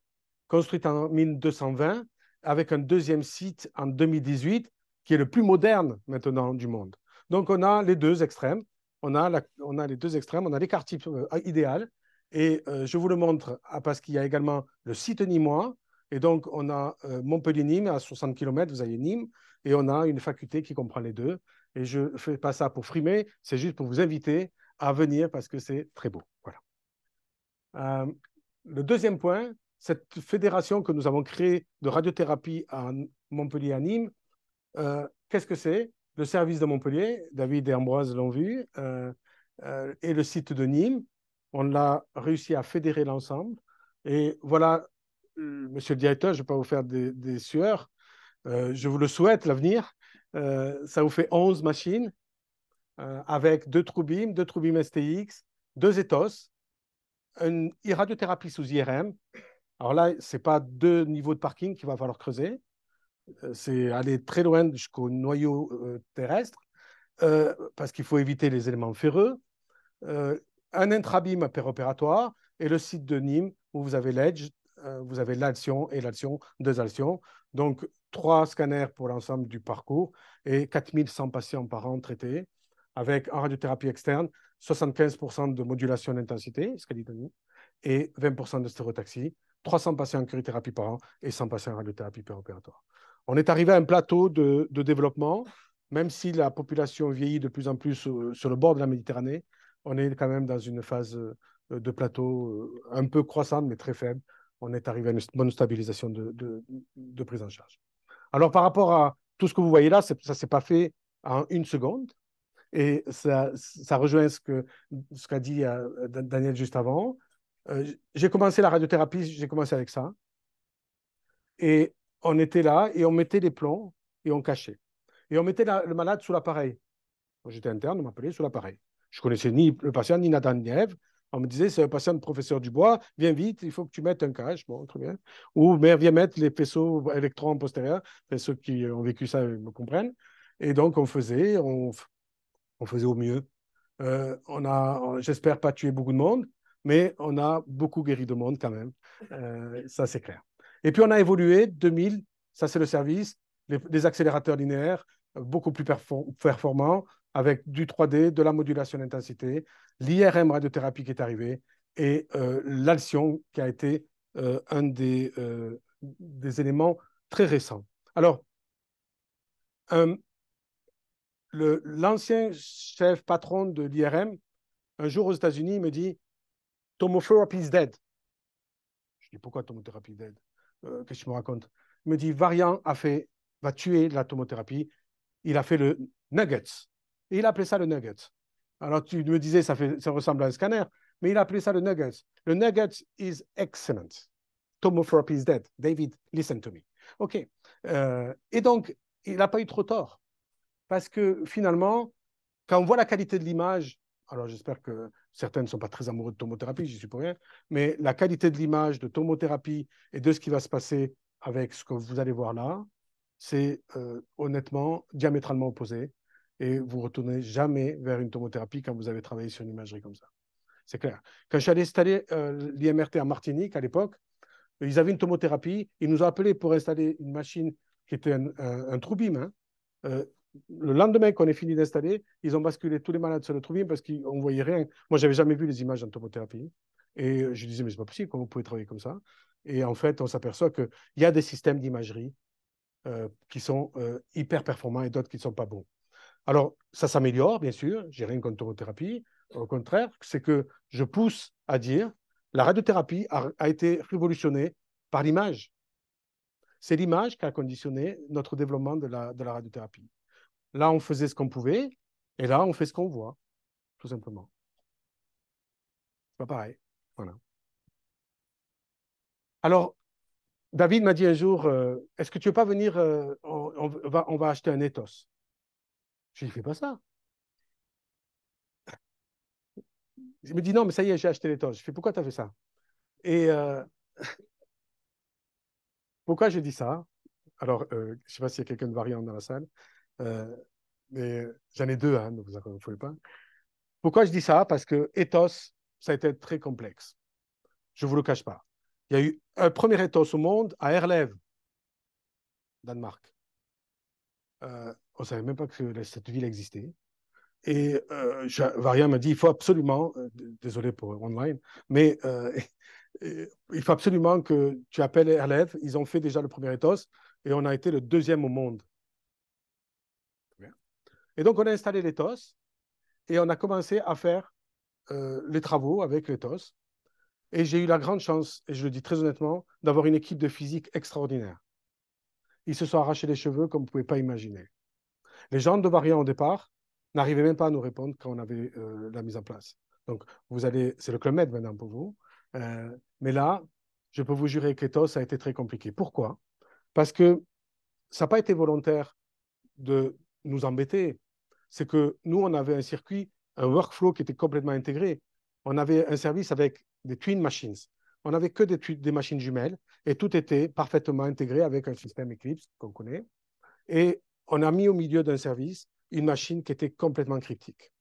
construite en 1220, avec un deuxième site en 2018, qui est le plus moderne maintenant du monde. Donc, on a les deux extrêmes. On a les deux extrêmes, on a l'écart type idéal. Et je vous le montre parce qu'il y a également le site nîmois. Et donc, on a Montpellier-Nîmes, à 60 km, vous avez Nîmes, et on a une faculté qui comprend les deux. Et je ne fais pas ça pour frimer, c'est juste pour vous inviter à venir parce que c'est très beau. Voilà. Le deuxième point, cette fédération que nous avons créée de radiothérapie à Montpellier, à Nîmes, qu'est-ce que c'est? Le service de Montpellier, David et Ambroise l'ont vu, et le site de Nîmes. On l'a réussi à fédérer l'ensemble. Et voilà, monsieur le directeur, je ne vais pas vous faire des sueurs. Je vous le souhaite, l'avenir. Ça vous fait 11 machines avec 2 TrueBeam, 2 TrueBeam STX, 2 Ethos, une radiothérapie sous IRM. Alors là, ce n'est pas 2 niveaux de parking qu'il va falloir creuser. C'est aller très loin jusqu'au noyau terrestre parce qu'il faut éviter les éléments ferreux. Un intrabeam péropératoire et le site de Nîmes où vous avez l'Edge, vous avez l'altion et l'altion, 2 altions. Donc, 3 scanners pour l'ensemble du parcours et 4100 patients par an traités avec en radiothérapie externe, 75% de modulation d'intensité, et 20% de stéréotaxie, 300 patients en curithérapie par an et 100 patients en radiothérapie péropératoire. On est arrivé à un plateau de développement, même si la population vieillit de plus en plus sur le bord de la Méditerranée, on est quand même dans une phase de plateau un peu croissante, mais très faible. On est arrivé à une bonne stabilisation de prise en charge. Alors, par rapport à tout ce que vous voyez là, ça ne s'est pas fait en une seconde. Et ça rejoint ce qu'a dit Daniel juste avant. J'ai commencé la radiothérapie, j'ai commencé avec ça. Et on était là et on mettait les plombs et on cachait. Et on mettait le malade sous l'appareil. J'étais interne, on m'appelait sous l'appareil. Je ne connaissais ni le patient, ni Nathan, ni Ève. On me disait, c'est un patient de professeur Dubois, viens vite, il faut que tu mettes un cache. Bon, très bien. Ou viens mettre les faisceaux électrons postérieurs. Ceux qui ont vécu ça me comprennent. Et donc, on faisait au mieux. J'espère pas tuer beaucoup de monde, mais on a beaucoup guéri de monde quand même. Ça, c'est clair. Et puis, on a évolué. 2000, ça, c'est le service, les accélérateurs linéaires, beaucoup plus performants, avec du 3D, de la modulation d'intensité, l'IRM radiothérapie qui est arrivé, et l'altion qui a été un des éléments très récents. Alors, l'ancien chef patron de l'IRM, un jour aux États-Unis, il me dit « Tomotherapy is dead ». Je dis « Pourquoi tomothérapie dead ?» Qu'est-ce que tu me racontes? Il me dit « Variant va tuer la tomothérapie. Il a fait le Nuggets. » Et il appelait ça le Nuggets. Alors tu me disais, ça ressemble à un scanner, mais il appelait ça le Nuggets. Le Nuggets is excellent. Tomotherapy is dead. David, listen to me. OK. Et donc, il n'a pas eu trop tort. Parce que finalement, quand on voit la qualité de l'image, alors j'espère que certains ne sont pas très amoureux de tomothérapie, j'y suis pour rien, mais la qualité de l'image de tomothérapie et de ce qui va se passer avec ce que vous allez voir là, c'est honnêtement diamétralement opposé. et vous ne retournez jamais vers une tomothérapie quand vous avez travaillé sur une imagerie comme ça. C'est clair. Quand je suis allé installer l'IMRT en Martinique à l'époque, ils avaient une tomothérapie. Ils nous ont appelés pour installer une machine qui était un TrueBeam. Hein. Le lendemain qu'on ait fini d'installer, ils ont basculé tous les malades sur le TrueBeam parce qu'on ne voyait rien. Moi, je n'avais jamais vu les images en tomothérapie. Et je disais, mais ce n'est pas possible, comment vous pouvez travailler comme ça? Et en fait, on s'aperçoit qu'il y a des systèmes d'imagerie qui sont hyper performants et d'autres qui ne sont pas bons. Alors, ça s'améliore, bien sûr. J'ai rien contre tomothérapie. Au contraire, c'est que je pousse à dire la radiothérapie a été révolutionnée par l'image. C'est l'image qui a conditionné notre développement de la radiothérapie. Là, on faisait ce qu'on pouvait, et là, on fait ce qu'on voit, tout simplement. C'est pas pareil. Voilà. Alors, David m'a dit un jour, est-ce que tu veux pas venir, on va acheter un ethos. Je lui ai dit, fais pas ça. Il me dit, non, mais ça y est, j'ai acheté l'ethos. Je fais, pourquoi tu as fait ça? Et pourquoi je dis ça? Alors, je ne sais pas s'il y a quelqu'un de variant dans la salle, mais j'en ai deux, hein, ne vous inquiétez pas. Pourquoi je dis ça? Parce que ethos, ça a été très complexe. Je ne vous le cache pas. Il y a eu un premier ethos au monde à Herlev, Danemark. On ne savait même pas que cette ville existait. Et Varian m'a dit, il faut absolument, désolé pour online, mais il faut absolument que tu appelles Herlev. Ils ont fait déjà le premier ethos et on a été le deuxième au monde. Et donc, on a installé l'ethos et on a commencé à faire les travaux avec l'ethos. Et j'ai eu la grande chance, et je le dis très honnêtement, d'avoir une équipe de physique extraordinaire. Ils se sont arrachés les cheveux comme vous ne pouvez pas imaginer. Les gens de Varian, au départ, n'arrivaient même pas à nous répondre quand on avait la mise en place. Donc, c'est le Club Med maintenant pour vous. Mais là, je peux vous jurer que l'ethos a été très compliqué. Pourquoi? Parce que ça n'a pas été volontaire de nous embêter. C'est que nous, on avait un circuit, un workflow qui était complètement intégré. On avait un service avec des twin machines. On n'avait que des machines jumelles et tout était parfaitement intégré avec un système Eclipse qu'on connaît. Et on a mis au milieu d'un service une machine qui était complètement cryptique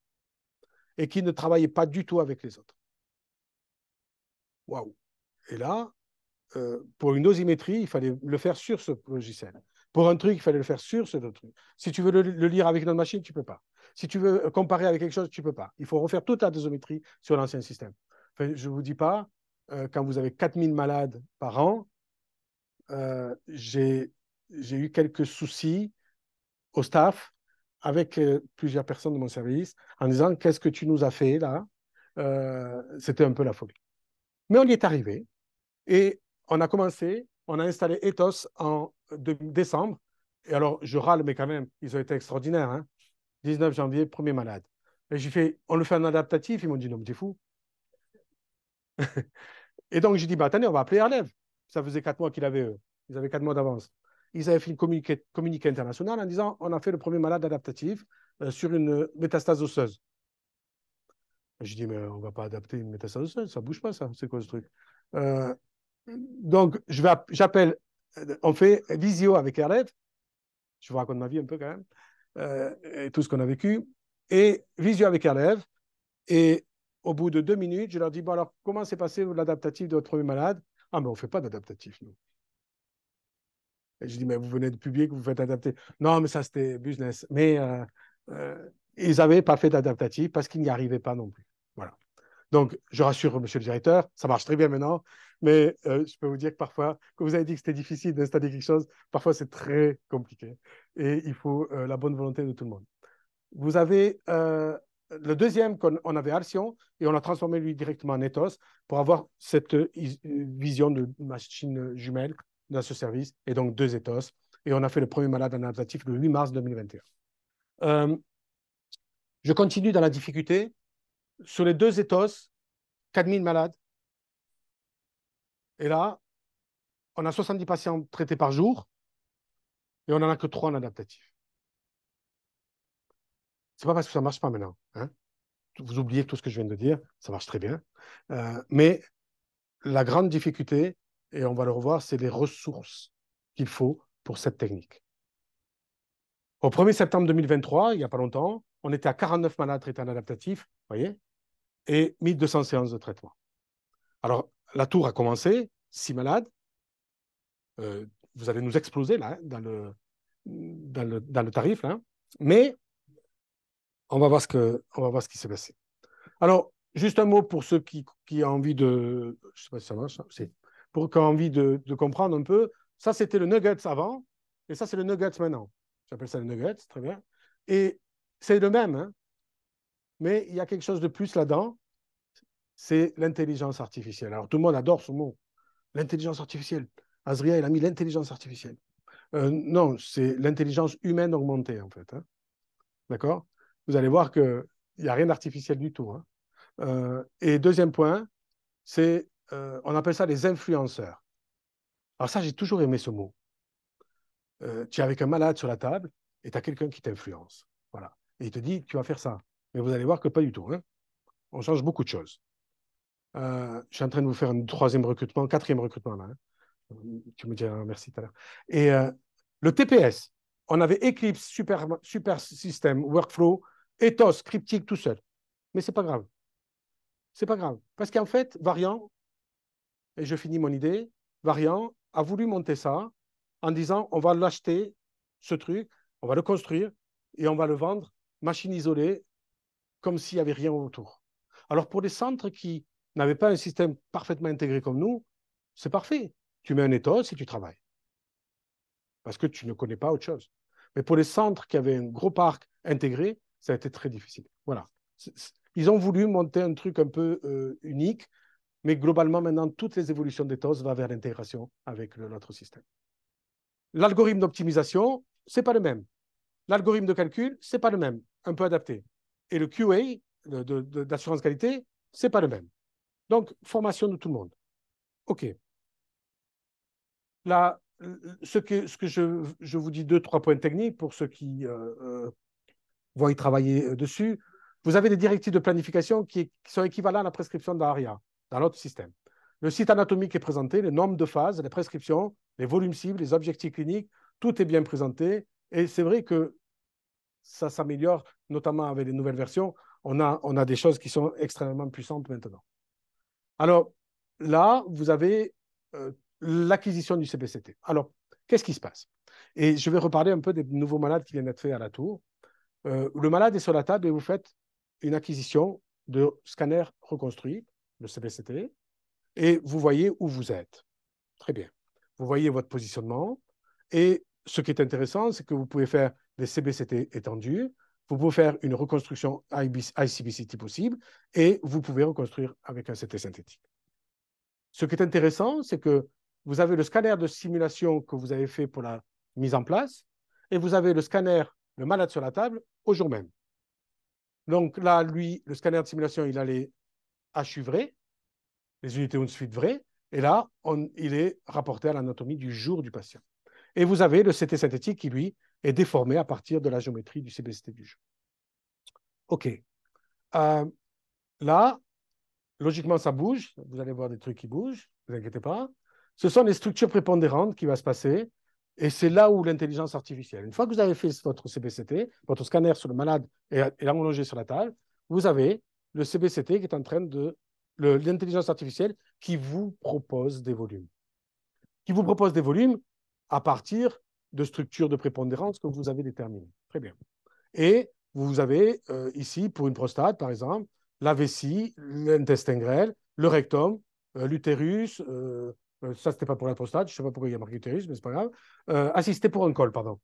et qui ne travaillait pas du tout avec les autres. Waouh! Et là, pour une dosimétrie, il fallait le faire sur ce logiciel. Pour un truc, il fallait le faire sur ce autre truc. Si tu veux le lire avec une autre machine, tu ne peux pas. Si tu veux comparer avec quelque chose, tu ne peux pas. Il faut refaire toute la dosimétrie sur l'ancien système. Enfin, je ne vous dis pas, quand vous avez 4000 malades par an, j'ai eu quelques soucis au staff avec plusieurs personnes de mon service en disant qu'est-ce que tu nous as fait là. C'était un peu la folie. Mais on y est arrivé et on a commencé, on a installé Ethos en décembre. Et alors, je râle, mais quand même, ils ont été extraordinaires. Hein. 19 janvier, premier malade. Et j'ai fait, on le fait en adaptatif. Ils m'ont dit, non, mais t'es fou. Et donc, j'ai dit, bah, attendez, on va appeler Arlev. Ça faisait 4 mois qu'ils avaient, eux. Ils avaient 4 mois d'avance. Ils avaient fait une communiqué international en disant, on a fait le premier malade adaptatif sur une métastase osseuse. J'ai dit, mais on ne va pas adapter une métastase osseuse, ça ne bouge pas, ça. C'est quoi ce truc? Donc, j'appelle, on fait visio avec Arlev. Je vous raconte ma vie un peu quand même, et tout ce qu'on a vécu. Et visio avec Arlev. Et au bout de 2 minutes, je leur dis, bon alors, comment s'est passé l'adaptatif de votre premier malade? Ah, mais on ne fait pas d'adaptatif, nous. Et je dis, mais vous venez de publier que vous faites adapter. Non, mais ça, c'était business. Mais ils n'avaient pas fait d'adaptatif parce qu'ils n'y arrivaient pas non plus. Voilà. Donc, je rassure monsieur le directeur, ça marche très bien maintenant, mais je peux vous dire que parfois, quand vous avez dit que c'était difficile d'installer quelque chose, parfois c'est très compliqué. Et il faut la bonne volonté de tout le monde. Vous avez le deuxième qu'on avait Alcyon et on l'a transformé lui directement en Ethos pour avoir cette vision de machine jumelle dans ce service et donc 2 Ethos. Et on a fait le premier malade en adaptatif le 8 mars 2021. Je continue dans la difficulté. Sur les 2 Ethos, 4000 malades. Et là, on a 70 patients traités par jour et on n'en a que 3 en adaptatif. Ce n'est pas parce que ça ne marche pas maintenant. Hein. Vous oubliez tout ce que je viens de dire, ça marche très bien. Mais la grande difficulté, et on va le revoir, c'est les ressources qu'il faut pour cette technique. Au 1er septembre 2023, il n'y a pas longtemps, on était à 49 malades traités en adaptatif, vous voyez, et 1200 séances de traitement. Alors, la tour a commencé, 6 malades. Vous allez nous exploser là, dans le tarif, là. Mais on va voir ce qui s'est passé. Alors, juste un mot pour ceux qui ont envie de... Je ne sais pas si ça marche, pour qui ont envie de comprendre un peu. Ça, c'était le Nuggets avant, et ça, c'est le Nuggets maintenant. J'appelle ça le Nuggets, très bien. Et c'est le même, hein, mais il y a quelque chose de plus là-dedans, c'est l'intelligence artificielle. Alors, tout le monde adore ce mot, l'intelligence artificielle. Azria, il a mis l'intelligence artificielle. Non, c'est l'intelligence humaine augmentée, en fait. Hein. D'accord? Vous allez voir qu'il n'y a rien d'artificiel du tout. Hein. Et deuxième point, c'est, on appelle ça les influenceurs. Alors ça, j'ai toujours aimé ce mot. Tu es avec un malade sur la table et tu as quelqu'un qui t'influence. Voilà. Et il te dit, tu vas faire ça. Mais vous allez voir que pas du tout. Hein. On change beaucoup de choses. Je suis en train de vous faire un quatrième recrutement. Là, hein. Tu me diras merci tout à l'heure. Et le TPS, on avait Eclipse, super système, workflow, Ethos, cryptique tout seul. Mais c'est pas grave. C'est pas grave. Parce qu'en fait, Variant, et je finis mon idée, Variant a voulu monter ça en disant on va l'acheter, ce truc, on va le construire et on va le vendre, machine isolée, comme s'il n'y avait rien autour. Alors pour les centres qui n'avaient pas un système parfaitement intégré comme nous, c'est parfait. Tu mets un ethos et tu travailles. Parce que tu ne connais pas autre chose. Mais pour les centres qui avaient un gros parc intégré, ça a été très difficile. Voilà. Ils ont voulu monter un truc un peu unique, mais globalement, maintenant, toutes les évolutions d'ethos vont vers l'intégration avec notre système. L'algorithme d'optimisation, ce n'est pas le même. L'algorithme de calcul, ce n'est pas le même, un peu adapté. Et le QA, d'assurance qualité, ce n'est pas le même. Donc, formation de tout le monde. OK. Là, ce que je vous dis 2-3 points techniques pour ceux qui vont y travailler dessus. Vous avez des directives de planification qui sont équivalentes à la prescription d'ARIA dans l'autre système. Le site anatomique est présenté, le nombre de phases, les prescriptions, les volumes cibles, les objectifs cliniques, tout est bien présenté. Et c'est vrai que ça s'améliore, notamment avec les nouvelles versions. On a des choses qui sont extrêmement puissantes maintenant. Alors là, vous avez l'acquisition du CBCT. Alors, qu'est-ce qui se passe? Et je vais reparler un peu des nouveaux malades qui viennent d'être faits à la tour. Le malade est sur la table et vous faites une acquisition de scanner reconstruit, le CBCT, et vous voyez où vous êtes. Très bien. Vous voyez votre positionnement. Et ce qui est intéressant, c'est que vous pouvez faire des CBCT étendus, vous pouvez faire une reconstruction ICBCT possible, et vous pouvez reconstruire avec un CT synthétique. Ce qui est intéressant, c'est que vous avez le scanner de simulation que vous avez fait pour la mise en place, et vous avez le scanner, le malade sur la table, au jour même. Donc là, lui, le scanner de simulation, il a les HU vrais, les unités de suite vraies, et là, il est rapporté à l'anatomie du jour du patient. Et vous avez le CT synthétique qui, lui, est déformé à partir de la géométrie du CBCT du jour. OK. Là, logiquement, ça bouge. Vous allez voir des trucs qui bougent, ne vous inquiétez pas. Ce sont les structures prépondérantes qui vont se passer. Et c'est là où l'intelligence artificielle. Une fois que vous avez fait votre CBCT, votre scanner sur le malade et allongé sur la table, vous avez le CBCT qui est en train de... l'intelligence artificielle qui vous propose des volumes. Qui vous propose des volumes à partir de structures de prépondérance que vous avez déterminées. Très bien. Et vous avez ici, pour une prostate, par exemple, la vessie, l'intestin grêle, le rectum, l'utérus, ça, c'était pas pour la prostate, je ne sais pas pourquoi il y a marqué utérus, mais c'est pas grave. C'était pour un col, pardon.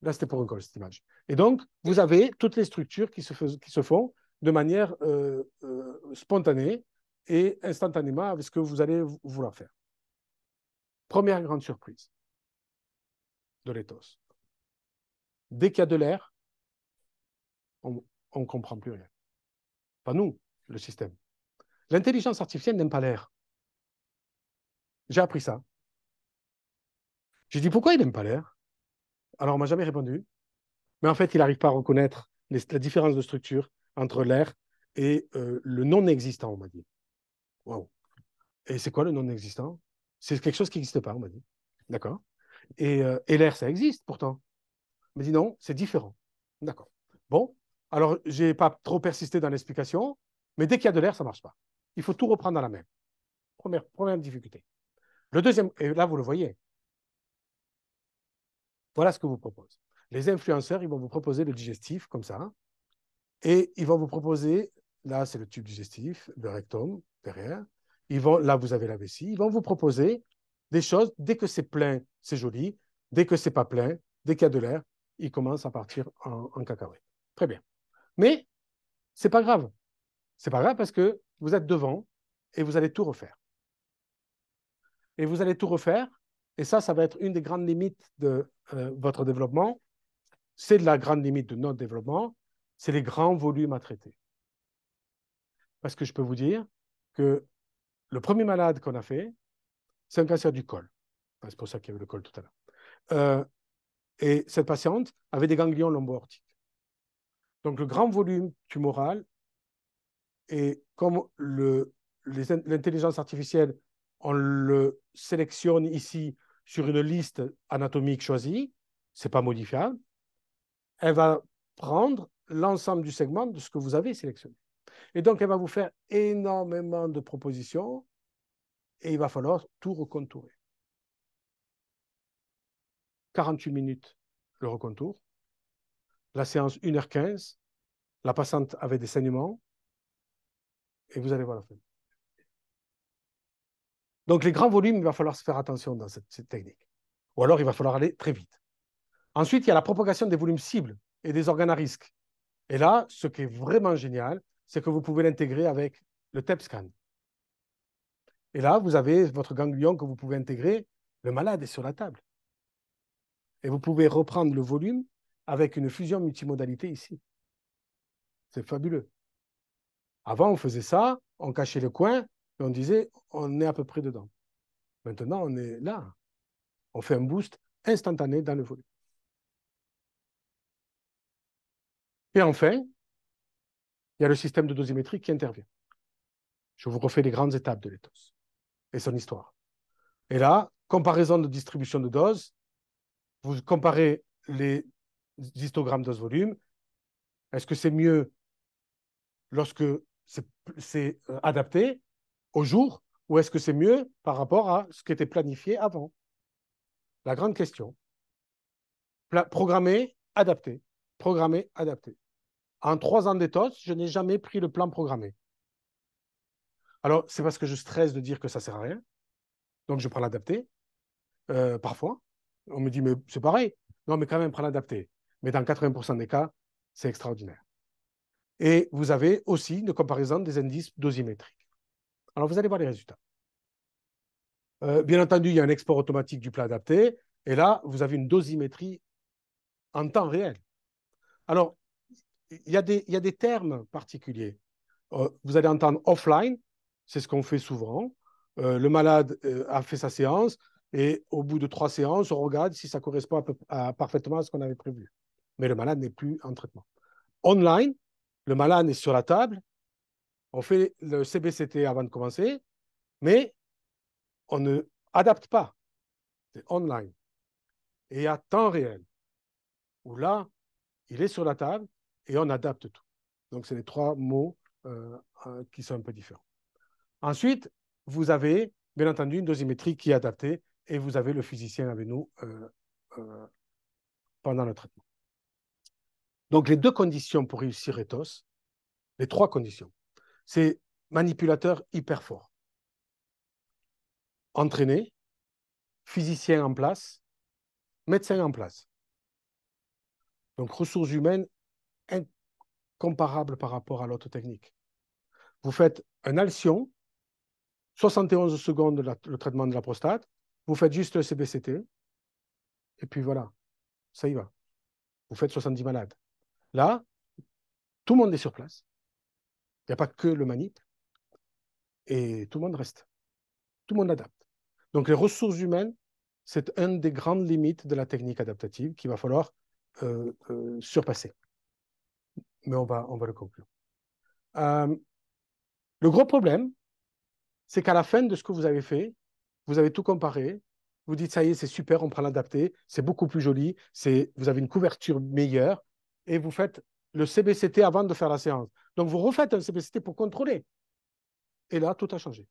Là, c'était pour un col, cette image. Et donc, vous avez toutes les structures qui se font de manière spontanée et instantanément avec ce que vous allez vouloir faire. Première grande surprise de l'éthos. Dès qu'il y a de l'air, on ne comprend plus rien. Pas nous, le système. L'intelligence artificielle n'aime pas l'air. J'ai appris ça. J'ai dit, pourquoi il n'aime pas l'air? Alors, on ne m'a jamais répondu. Mais en fait, il n'arrive pas à reconnaître la différence de structure entre l'air et le non-existant, on m'a dit. Wow. Et c'est quoi le non-existant? C'est quelque chose qui n'existe pas, on m'a dit. D'accord. Et l'air, ça existe pourtant. Il me dit non, c'est différent. D'accord. Bon, alors je n'ai pas trop persisté dans l'explication, mais dès qu'il y a de l'air, ça ne marche pas. Il faut tout reprendre à la main. Première difficulté. Le deuxième, et là vous le voyez, voilà ce que vous propose. Les influenceurs, ils vont vous proposer le digestif comme ça, et ils vont vous proposer, là c'est le tube digestif, le rectum derrière, là vous avez la vessie, ils vont vous proposer des choses, dès que c'est plein, c'est joli, dès que c'est pas plein, dès qu'il y a de l'air, ils commencent à partir en cacahuète. Très bien. Mais c'est pas grave. C'est pas grave parce que vous êtes devant et vous allez tout refaire. Et vous allez tout refaire, et ça va être une des grandes limites de votre développement. C'est la grande limite de notre développement, c'est les grands volumes à traiter. Parce que je peux vous dire que le premier malade qu'on a fait, c'est un cancer du col. Enfin, c'est pour ça qu'il y avait le col tout à l'heure. Et cette patiente avait des ganglions lombo-aortiques. Donc le grand volume tumoral, et comme l'intelligence artificielle, on le sélectionne ici sur une liste anatomique choisie, ce n'est pas modifiable, elle va prendre l'ensemble du segment de ce que vous avez sélectionné. Et donc, elle va vous faire énormément de propositions et il va falloir tout recontourer. 48 minutes le recontour, la séance 1h15, la patiente avait des saignements et vous allez voir la fin. Donc, les grands volumes, il va falloir se faire attention dans cette technique. Ou alors, il va falloir aller très vite. Ensuite, il y a la propagation des volumes cibles et des organes à risque. Et là, ce qui est vraiment génial, c'est que vous pouvez l'intégrer avec le TEP scan. Et là, vous avez votre ganglion que vous pouvez intégrer. Le malade est sur la table. Et vous pouvez reprendre le volume avec une fusion multimodalité ici. C'est fabuleux. Avant, on faisait ça, on cachait le coin et on disait, on est à peu près dedans. Maintenant, on est là. On fait un boost instantané dans le volume. Et enfin, il y a le système de dosimétrie qui intervient. Je vous refais les grandes étapes de l'éthos et son histoire. Et là, comparaison de distribution de doses, vous comparez les histogrammes dose-volume. Est-ce que c'est mieux lorsque c'est adapté au jour ou est-ce que c'est mieux par rapport à ce qui était planifié avant? La grande question. Programmer, adapter. Programmer, adapter. En 3 ans d'éthos, je n'ai jamais pris le plan programmé. Alors, c'est parce que je stresse de dire que ça ne sert à rien. Donc, je prends l'adapté. Parfois, on me dit, mais c'est pareil. Non, mais quand même, prends l'adapté. Mais dans 80% des cas, c'est extraordinaire. Et vous avez aussi une comparaison des indices dosimétriques. Alors, vous allez voir les résultats. Bien entendu, il y a un export automatique du plat adapté. Et là, vous avez une dosimétrie en temps réel. Alors, il y a des termes particuliers. Vous allez entendre offline, c'est ce qu'on fait souvent. Le malade a fait sa séance et au bout de 3 séances, on regarde si ça correspond parfaitement à ce qu'on avait prévu. Mais le malade n'est plus en traitement. Online, le malade est sur la table, on fait le CBCT avant de commencer, mais on ne adapte pas. C'est online. Et à temps réel, où là, il est sur la table et on adapte tout. Donc, c'est les 3 mots qui sont un peu différents. Ensuite, vous avez, bien entendu, une dosimétrie qui est adaptée et vous avez le physicien avec nous pendant le traitement. Donc, les 2 conditions pour réussir Ethos, les 3 conditions, c'est manipulateur hyper fort, entraîné, physicien en place, médecin en place. Donc, ressources humaines incomparables par rapport à l'autre technique. Vous faites un Alcyon, 71 secondes le traitement de la prostate, vous faites juste le CBCT, et puis voilà, ça y va. Vous faites 70 malades. Là, tout le monde est sur place. Il n'y a pas que le manip, et tout le monde reste. Tout le monde adapte. Donc, les ressources humaines, c'est une des grandes limites de la technique adaptative qu'il va falloir surpasser. Mais on va le conclure. Le gros problème, c'est qu'à la fin de ce que vous avez fait, vous avez tout comparé vous dites, ça y est, c'est super, on prend l'adapté, c'est beaucoup plus joli, vous avez une couverture meilleure, et vous faites le CBCT avant de faire la séance. Donc, vous refaites un CBCT pour contrôler. Et là, tout a changé.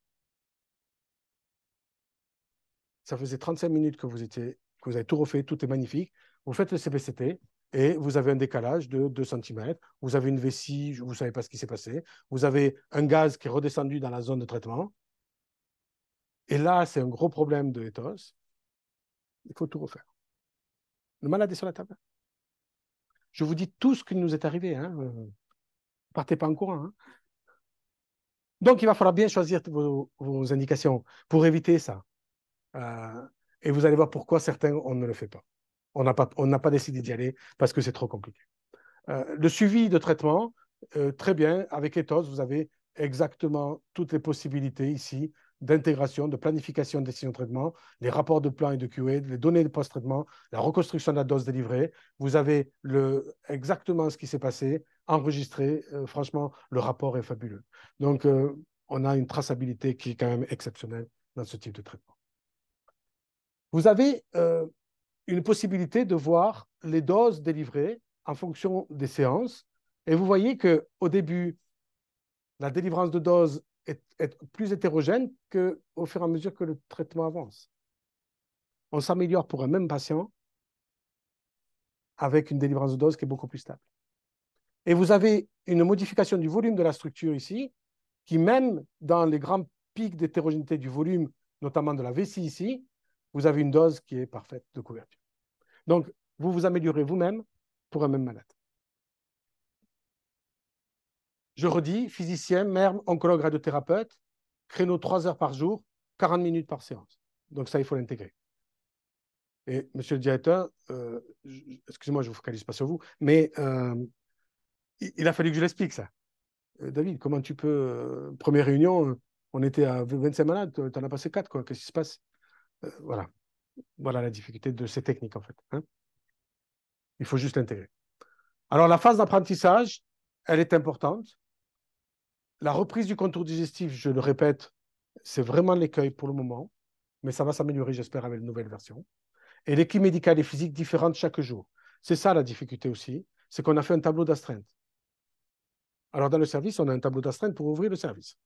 Ça faisait 35 minutes que vous avez tout refait, tout est magnifique. Vous faites le CBCT et vous avez un décalage de 2 cm. Vous avez une vessie, vous ne savez pas ce qui s'est passé. Vous avez un gaz qui est redescendu dans la zone de traitement. Et là, c'est un gros problème de ethos. Il faut tout refaire. Le malade est sur la table. Je vous dis tout ce qui nous est arrivé. Hein. Partez pas en courant. Hein. Donc, il va falloir bien choisir vos indications pour éviter ça. Et vous allez voir pourquoi certains, on ne le fait pas. On n'a pas décidé d'y aller parce que c'est trop compliqué. Le suivi de traitement, très bien. Avec Ethos, vous avez exactement toutes les possibilités ici d'intégration, de planification de décision de traitement, les rapports de plan et de QA, les données de post-traitement, la reconstruction de la dose délivrée. Vous avez exactement ce qui s'est passé, enregistré. Franchement, le rapport est fabuleux. Donc, on a une traçabilité qui est quand même exceptionnelle dans ce type de traitement. Vous avez une possibilité de voir les doses délivrées en fonction des séances. Et vous voyez qu'au début, la délivrance de doses est plus hétérogène qu'au fur et à mesure que le traitement avance. On s'améliore pour un même patient avec une délivrance de dose qui est beaucoup plus stable. Et vous avez une modification du volume de la structure ici, qui même dans les grands pics d'hétérogénéité du volume, notamment de la vessie ici, vous avez une dose qui est parfaite de couverture. Donc, vous vous améliorez vous-même pour un même malade. Je redis, physicien, mère, oncologue, radiothérapeute, créneau 3 heures par jour, 40 minutes par séance. Donc ça, il faut l'intégrer. Et monsieur le directeur, excusez-moi, je ne vous focalise pas sur vous, mais il a fallu que je l'explique ça. David, comment tu peux... première réunion, on était à 25 malades, tu en as passé 4, quoi. Qu'est-ce qui se passe? Voilà. Voilà la difficulté de ces techniques, en fait. Hein. Il faut juste l'intégrer. Alors, la phase d'apprentissage, elle est importante. La reprise du contour digestif, je le répète, c'est vraiment l'écueil pour le moment, mais ça va s'améliorer, j'espère, avec une nouvelle version. Et l'équipe médicale et physique différente chaque jour. C'est ça la difficulté aussi, c'est qu'on a fait un tableau d'astreinte. Alors, dans le service, on a un tableau d'astreinte pour ouvrir le service.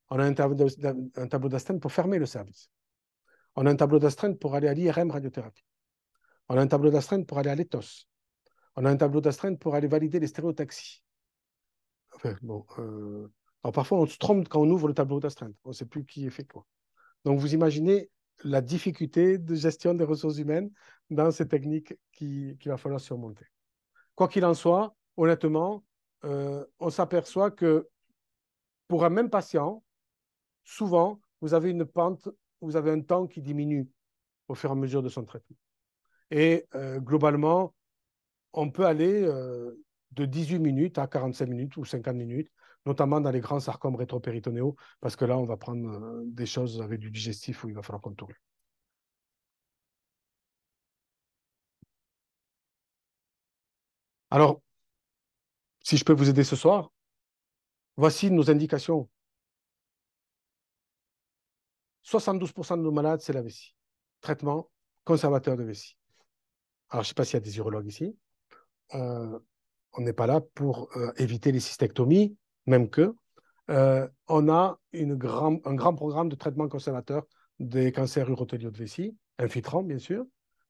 On a un tableau d'astreinte pour fermer le service. On a un tableau d'astreinte pour aller à l'IRM radiothérapie. On a un tableau d'astreinte pour aller à l'ETHOS. On a un tableau d'astreinte pour aller valider les stéréotaxies. Enfin, bon, alors parfois, on se trompe quand on ouvre le tableau d'astreinte. On ne sait plus qui est fait quoi. Donc, vous imaginez la difficulté de gestion des ressources humaines dans ces techniques qu'il va falloir surmonter. Quoi qu'il en soit, honnêtement, on s'aperçoit que pour un même patient, souvent, vous avez une pente, vous avez un temps qui diminue au fur et à mesure de son traitement. Et globalement, on peut aller de 18 minutes à 45 minutes ou 50 minutes, notamment dans les grands sarcomes rétropéritonéaux, parce que là, on va prendre des choses avec du digestif où il va falloir contourner. Alors, si je peux vous aider ce soir, voici nos indications. 72% de nos malades, c'est la vessie. Traitement conservateur de vessie. Alors, je ne sais pas s'il y a des urologues ici. On n'est pas là pour éviter les cystectomies, même que. On a un grand programme de traitement conservateur des cancers urothéliaux de vessie, infiltrants, bien sûr.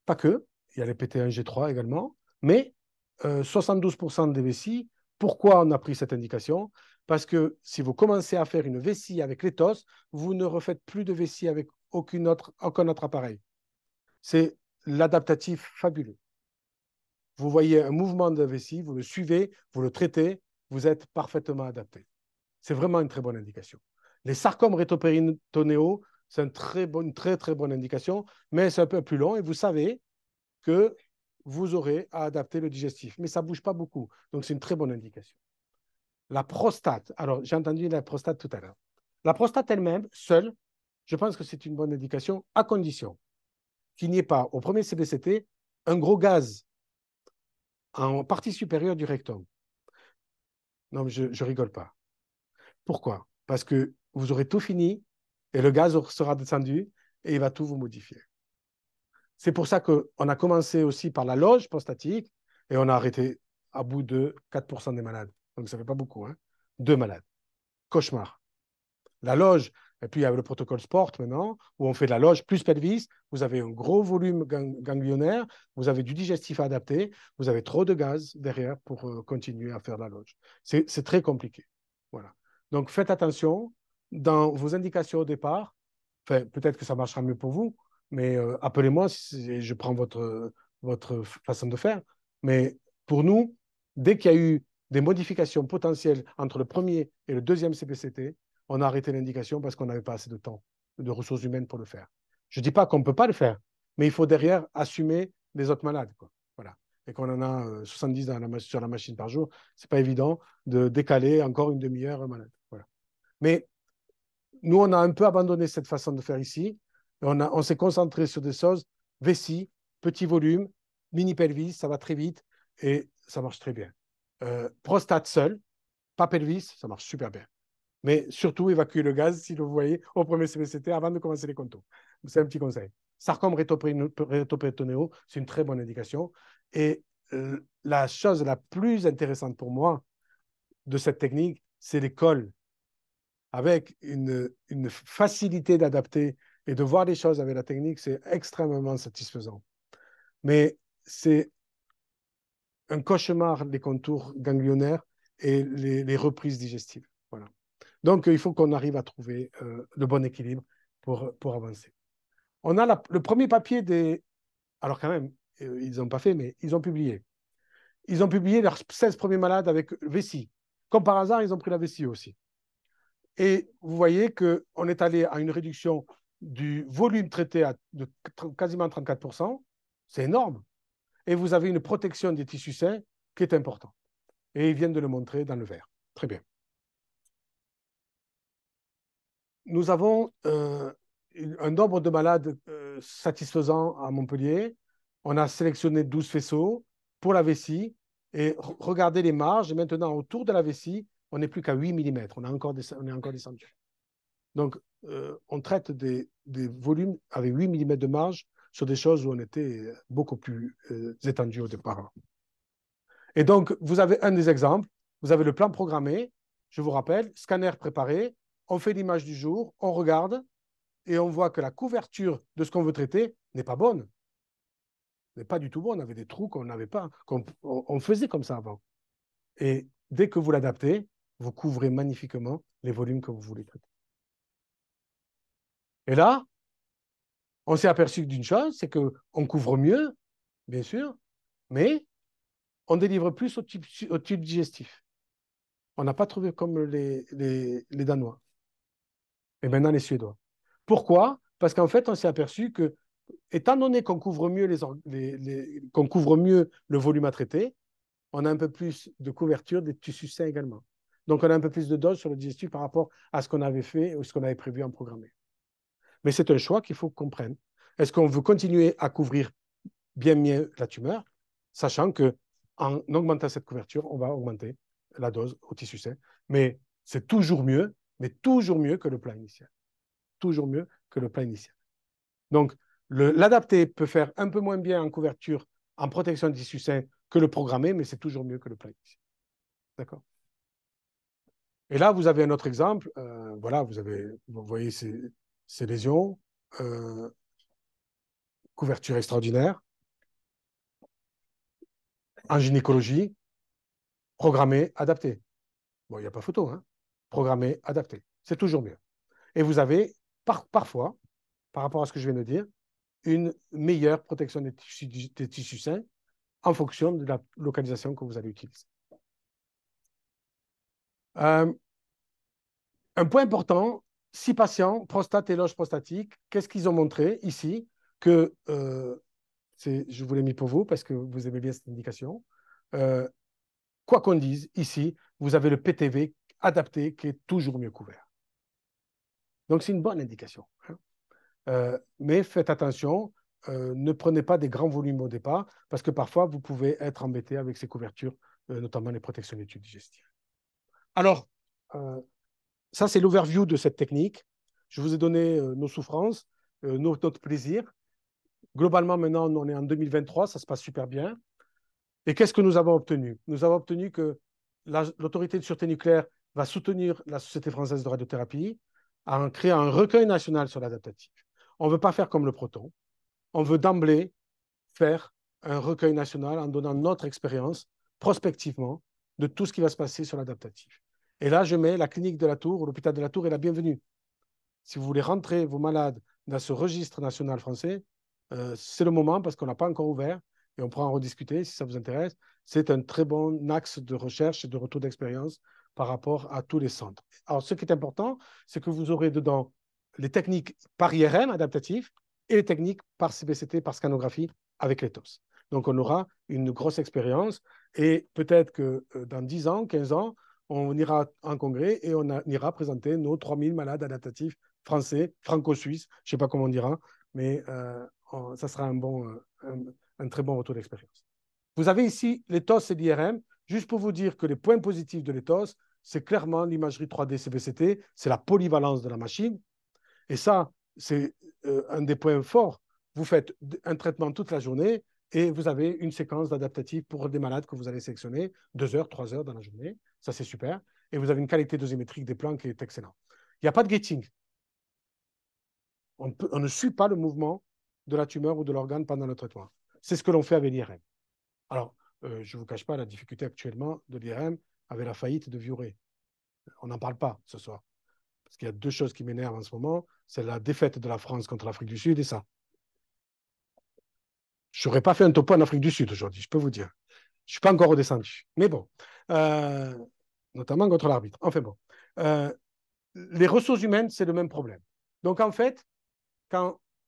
Pas que. Il y a les PT1G3 également. Mais 72% des vessies, pourquoi on a pris cette indication? Parce que si vous commencez à faire une vessie avec l'ethos, vous ne refaites plus de vessie avec aucun autre appareil. C'est l'adaptatif fabuleux. Vous voyez un mouvement de vessie, vous le suivez, vous le traitez, vous êtes parfaitement adapté. C'est vraiment une très bonne indication. Les sarcomes rétropéritonéaux, c'est une très bonne indication, mais c'est un peu plus long et vous savez que vous aurez à adapter le digestif. Mais ça ne bouge pas beaucoup, donc c'est une très bonne indication. La prostate, alors j'ai entendu la prostate tout à l'heure. La prostate elle-même, seule, je pense que c'est une bonne indication à condition qu'il n'y ait pas au premier CBCT un gros gaz en partie supérieure du rectum. Non, mais je ne rigole pas. Pourquoi? Parce que vous aurez tout fini et le gaz sera descendu et il va tout vous modifier. C'est pour ça qu'on a commencé aussi par la loge prostatique et on a arrêté à bout de 4% des malades. Donc, ça ne fait pas beaucoup, hein. 2 malades. Cauchemar. La loge, et puis il y a le protocole sport maintenant, où on fait de la loge plus pelvis, vous avez un gros volume ganglionnaire, vous avez du digestif adapté, vous avez trop de gaz derrière pour continuer à faire la loge. C'est très compliqué. Voilà. Donc faites attention dans vos indications au départ. Enfin, peut-être que ça marchera mieux pour vous, mais appelez-moi si je prends votre façon de faire. Mais pour nous, dès qu'il y a eu des modifications potentielles entre le premier et le deuxième CPCT, on a arrêté l'indication parce qu'on n'avait pas assez de temps, de ressources humaines pour le faire. Je ne dis pas qu'on ne peut pas le faire, mais il faut derrière assumer les autres malades, quoi. Voilà. Et qu'on en a 70 sur la machine par jour, ce n'est pas évident de décaler encore une demi-heure un malade. Voilà. Mais nous, on a un peu abandonné cette façon de faire ici. On s'est concentré sur des choses, vessie, petit volume, mini pelvis, ça va très vite et ça marche très bien. Prostate seul, pas pelvis, ça marche super bien. Mais surtout, évacuer le gaz, si vous voyez, au premier CPCT avant de commencer les contos. C'est un petit conseil. Sarcome rétropéritonéo, c'est une très bonne indication. Et la chose la plus intéressante pour moi de cette technique, c'est les cols. Avec une facilité d'adapter et de voir les choses avec la technique, c'est extrêmement satisfaisant. Mais c'est un cauchemar, les contours ganglionnaires et les reprises digestives. Voilà. Donc, il faut qu'on arrive à trouver le bon équilibre pour avancer. On a le premier papier des... Alors quand même, ils n'ont pas fait, mais ils ont publié. Ils ont publié leurs 16 premiers malades avec vessie. Comme par hasard, ils ont pris la vessie aussi. Et vous voyez qu'on est allé à une réduction du volume traité de quasiment 34%. C'est énorme. Et vous avez une protection des tissus sains qui est importante. Et ils viennent de le montrer dans le vert. Très bien. Nous avons un nombre de malades satisfaisant à Montpellier. On a sélectionné 12 faisceaux pour la vessie. Et regardez les marges. Et maintenant, autour de la vessie, on n'est plus qu'à 8 mm. On est encore descendu. Donc, on traite des volumes avec 8 mm de marge sur des choses où on était beaucoup plus étendu au départ. Et donc, vous avez un des exemples. Vous avez le plan programmé. Je vous rappelle, scanner préparé. On fait l'image du jour, on regarde et on voit que la couverture de ce qu'on veut traiter n'est pas bonne. N'est pas du tout bonne. On avait des trous qu'on n'avait pas. On faisait comme ça avant. Et dès que vous l'adaptez, vous couvrez magnifiquement les volumes que vous voulez traiter. Et là, on s'est aperçu d'une chose, c'est qu'on couvre mieux, bien sûr, mais on délivre plus au tube digestif. On n'a pas trouvé comme les Danois. Et maintenant les Suédois. Pourquoi? Parce qu'en fait, on s'est aperçu que, étant donné qu'on couvre mieux qu'on couvre mieux le volume à traiter, on a un peu plus de couverture des tissus sains également. Donc, on a un peu plus de dose sur le digestif par rapport à ce qu'on avait fait ou ce qu'on avait prévu en programmé. Mais c'est un choix qu'il faut qu'on prenne. Est-ce qu'on veut continuer à couvrir bien mieux la tumeur, sachant qu'en augmentant cette couverture, on va augmenter la dose au tissu sain. Mais c'est toujours mieux que le plan initial. Toujours mieux que le plan initial. Donc, l'adapté peut faire un peu moins bien en couverture, en protection du tissu sain que le programmé, mais c'est toujours mieux que le plan initial. D'accord? Et là, vous avez un autre exemple. Voilà, vous voyez ces lésions. Couverture extraordinaire. En gynécologie, programmé, adapté. Bon, il n'y a pas photo, hein. Programmé, adapté. C'est toujours mieux. Et vous avez, parfois, par rapport à ce que je viens de dire, une meilleure protection des tissus sains en fonction de la localisation que vous allez utiliser. Un point important, 6 patients, prostate et loge prostatique, qu'est-ce qu'ils ont montré ici? Que, je vous l'ai mis pour vous parce que vous aimez bien cette indication. Quoi qu'on dise, ici, vous avez le PTV adapté qui est toujours mieux couvert. Donc, c'est une bonne indication. Hein. Mais faites attention, ne prenez pas des grands volumes au départ, parce que parfois, vous pouvez être embêté avec ces couvertures, notamment les protections des tubes digestifs. Alors, ça, c'est l'overview de cette technique. Je vous ai donné nos souffrances, notre plaisir. Globalement, maintenant, on est en 2023, ça se passe super bien. Et qu'est-ce que nous avons obtenu? Nous avons obtenu que l'autorité de sûreté nucléaire va soutenir la Société française de radiothérapie en créant un recueil national sur l'adaptatif. On ne veut pas faire comme le Proton. On veut d'emblée faire un recueil national en donnant notre expérience prospectivement de tout ce qui va se passer sur l'adaptatif. Et là, je mets la clinique de la Tour, ou l'hôpital de la Tour est la bienvenue. Si vous voulez rentrer vos malades dans ce registre national français, c'est le moment parce qu'on n'a pas encore ouvert et on pourra en rediscuter si ça vous intéresse. C'est un très bon axe de recherche et de retour d'expérience par rapport à tous les centres. Alors, ce qui est important, c'est que vous aurez dedans les techniques par IRM adaptatif et les techniques par CBCT, par scanographie avec les TOS. Donc, on aura une grosse expérience et peut-être que dans 10 ans, 15 ans, on ira en congrès et on ira présenter nos 3000 malades adaptatifs français, franco-suisses, je ne sais pas comment on dira, mais ça sera un très bon retour d'expérience. Vous avez ici les TOS et l'IRM, juste pour vous dire que les points positifs de l'ETOS, c'est clairement l'imagerie 3D CBCT, c'est la polyvalence de la machine. Et ça, c'est un des points forts. Vous faites un traitement toute la journée et vous avez une séquence d'adaptatifs pour des malades que vous allez sélectionner, 2 heures, 3 heures dans la journée. Ça, c'est super. Et vous avez une qualité dosimétrique des plans qui est excellente. Il n'y a pas de gating. On ne suit pas le mouvement de la tumeur ou de l'organe pendant le traitement. C'est ce que l'on fait avec l'IRM. Alors, je ne vous cache pas la difficulté actuellement de l'IRM avec la faillite de Vioré. On n'en parle pas ce soir. Parce qu'il y a 2 choses qui m'énervent en ce moment. C'est la défaite de la France contre l'Afrique du Sud et ça. Je n'aurais pas fait un topo en Afrique du Sud aujourd'hui, je peux vous dire. Je ne suis pas encore redescendu. Mais bon, notamment contre l'arbitre. Enfin bon. Les ressources humaines, c'est le même problème. Donc en fait,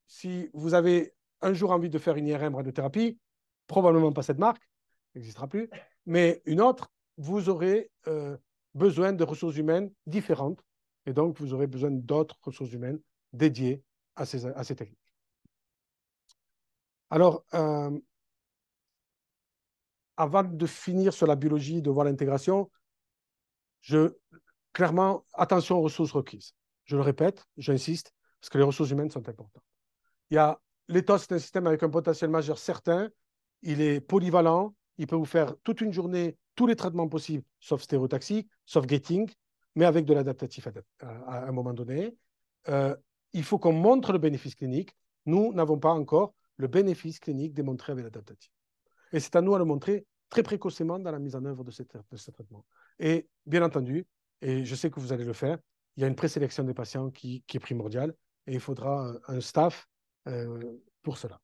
si vous avez un jour envie de faire une IRM radiothérapie, probablement pas cette marque, n'existera plus, mais une autre, vous aurez besoin de ressources humaines différentes et donc vous aurez besoin d'autres ressources humaines dédiées à ces techniques. Alors, avant de finir sur la biologie, de voir l'intégration, clairement, attention aux ressources requises. Je le répète, j'insiste, parce que les ressources humaines sont importantes. L'ETOS, c'est un système avec un potentiel majeur certain. Il est polyvalent. Il peut vous faire toute une journée, tous les traitements possibles, sauf stéréotaxique, sauf gating, mais avec de l'adaptatif à un moment donné. Il faut qu'on montre le bénéfice clinique. Nous n'avons pas encore le bénéfice clinique démontré avec l'adaptatif. Et c'est à nous à le montrer très précocement dans la mise en œuvre de ce traitement. Et bien entendu, et je sais que vous allez le faire, il y a une présélection des patients qui est primordiale et il faudra un staff pour cela.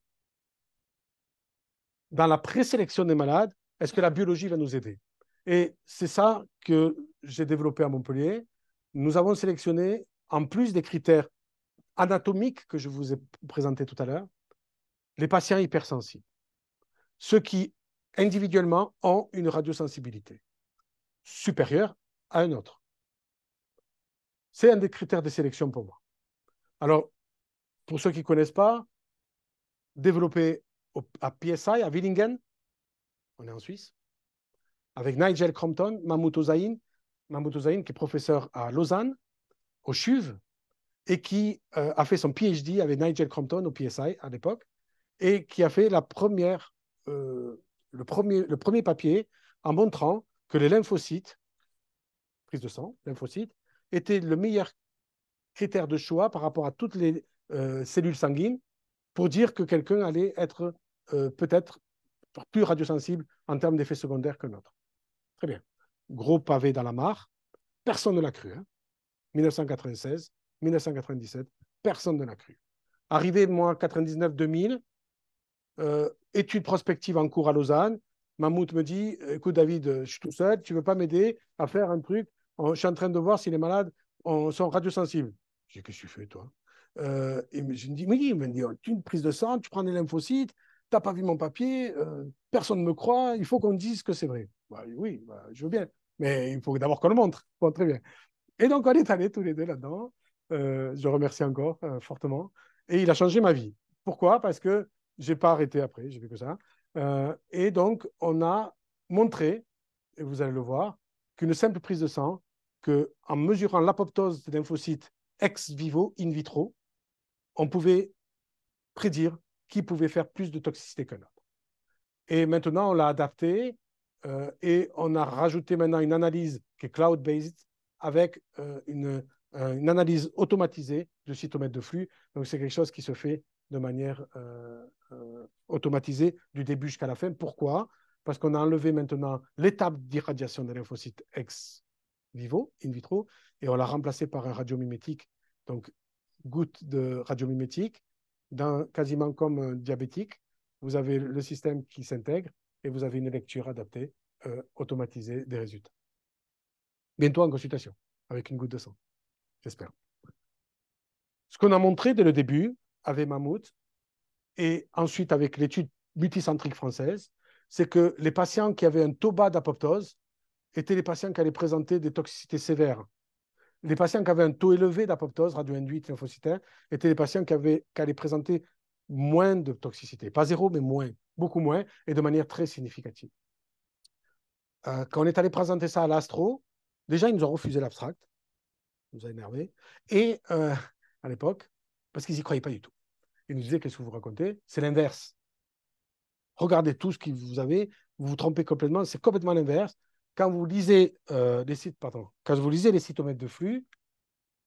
Dans la présélection des malades, est-ce que la biologie va nous aider? Et c'est ça que j'ai développé à Montpellier. Nous avons sélectionné, en plus des critères anatomiques que je vous ai présentés tout à l'heure, les patients hypersensibles. Ceux qui, individuellement, ont une radiosensibilité supérieure à un autre. C'est un des critères de sélection pour moi. Alors, pour ceux qui ne connaissent pas, développé à PSI, à Willingen, on est en Suisse, avec Nigel Crompton, Mahmoud Hossain, qui est professeur à Lausanne, au CHUV, et qui a fait son PhD avec Nigel Crompton au PSI à l'époque, et qui a fait le premier papier en montrant que les lymphocytes, prise de sang, lymphocytes, étaient le meilleur critère de choix par rapport à toutes les cellules sanguines pour dire que quelqu'un allait être peut-être plus radiosensible en termes d'effets secondaires qu'un autre. Très bien. Gros pavé dans la mare. Personne ne l'a cru. 1996, 1997, personne ne l'a cru. Arrivé, moi, 99-2000, étude prospective en cours à Lausanne, Mahmoud me dit, écoute David, je suis tout seul, tu ne veux pas m'aider à faire un truc? Je suis en train de voir si les malades sont radiosensibles. Je dis, qu'est-ce que tu fais, toi? Et je me dis, oui, il me dit, tu une prise de sang, tu prends des lymphocytes, tu n'as pas vu mon papier, personne ne me croit, il faut qu'on dise que c'est vrai. Bah, oui, bah, je veux bien, mais il faut d'abord qu'on le montre. Bon, très bien. Et donc, on est allés tous les deux là-dedans. Je remercie encore fortement. Et il a changé ma vie. Pourquoi? Parce que je n'ai pas arrêté après, j'ai fait que ça. Et donc, on a montré, et vous allez le voir, qu'une simple prise de sang, qu'en mesurant l'apoptose des lymphocytes ex vivo, in vitro, on pouvait prédire qui pouvait faire plus de toxicité qu'un autre. Et maintenant, on l'a adapté et on a rajouté maintenant une analyse qui est cloud-based avec une analyse automatisée de cytomètre de flux. Donc, c'est quelque chose qui se fait de manière automatisée du début jusqu'à la fin. Pourquoi? Parce qu'on a enlevé maintenant l'étape d'irradiation des lymphocytes ex vivo, in vitro, et on l'a remplacé par un radiomimétique, donc goutte de radiomimétique, quasiment comme un diabétique. Vous avez le système qui s'intègre et vous avez une lecture adaptée, automatisée des résultats. Bientôt en consultation, avec une goutte de sang, j'espère. Ce qu'on a montré dès le début avec Mammouth et ensuite avec l'étude multicentrique française, c'est que les patients qui avaient un taux bas d'apoptose étaient les patients qui allaient présenter des toxicités sévères. Les patients qui avaient un taux élevé d'apoptose, radio-induite lymphocytaire, étaient les patients qui allaient présenter moins de toxicité. Pas zéro, mais moins, beaucoup moins, et de manière très significative. Quand on est allé présenter ça à l'Astro, déjà, ils nous ont refusé l'abstract. Ça nous a énervé. Et à l'époque, parce qu'ils n'y croyaient pas du tout. Ils nous disaient, qu'est-ce que vous racontez? C'est l'inverse. Regardez tout ce que vous avez, vous vous trompez complètement, c'est complètement l'inverse. Quand vous lisez quand vous lisez les cytomètres de flux,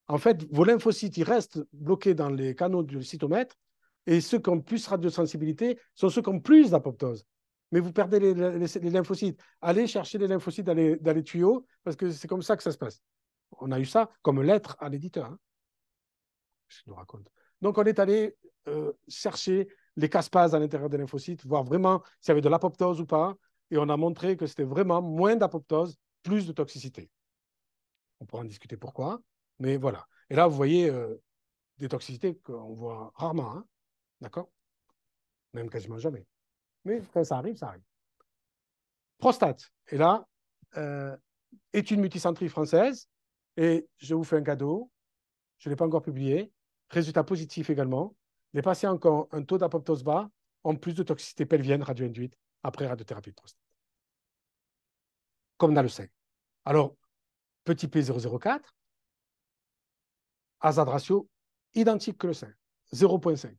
en fait, vos lymphocytes, ils restent bloqués dans les canaux du cytomètre, et ceux qui ont plus de radiosensibilité sont ceux qui ont plus d'apoptose. Mais vous perdez les lymphocytes. Allez chercher les lymphocytes dans les tuyaux, parce que c'est comme ça que ça se passe. On a eu ça comme lettre à l'éditeur. Hein. Je nous raconte. Donc, on est allé chercher les caspases à l'intérieur des lymphocytes, voir vraiment s'il y avait de l'apoptose ou pas, et on a montré que c'était vraiment moins d'apoptose, plus de toxicité. On pourra en discuter pourquoi, mais voilà. Et là, vous voyez des toxicités qu'on voit rarement, hein, d'accord? Même quasiment jamais. Mais quand ça arrive, ça arrive. Prostate. Et là, étude multicentrique française, et je vous fais un cadeau, je ne l'ai pas encore publié, résultat positif également. Les patients qui ont un taux d'apoptose bas ont plus de toxicité pelvienne radio-induite après radiothérapie de prostate. Comme dans le sein. Alors, petit p004, hazard ratio identique que le sein, 0,5.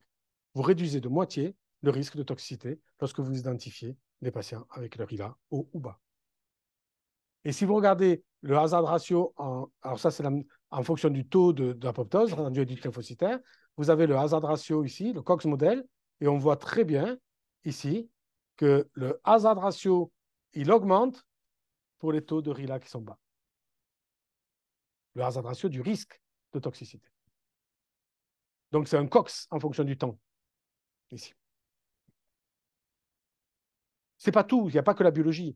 Vous réduisez de moitié le risque de toxicité lorsque vous identifiez les patients avec leur ILA haut ou bas. Et si vous regardez le hazard ratio, alors ça c'est en fonction du taux d'apoptose, radio-induite lymphocytaire, vous avez le hazard ratio ici, le Cox modèle, et on voit très bien ici que le hazard ratio, il augmente pour les taux de RILA qui sont bas. Le hazard ratio du risque de toxicité. Donc c'est un Cox en fonction du temps, ici. Ce n'est pas tout, il n'y a pas que la biologie.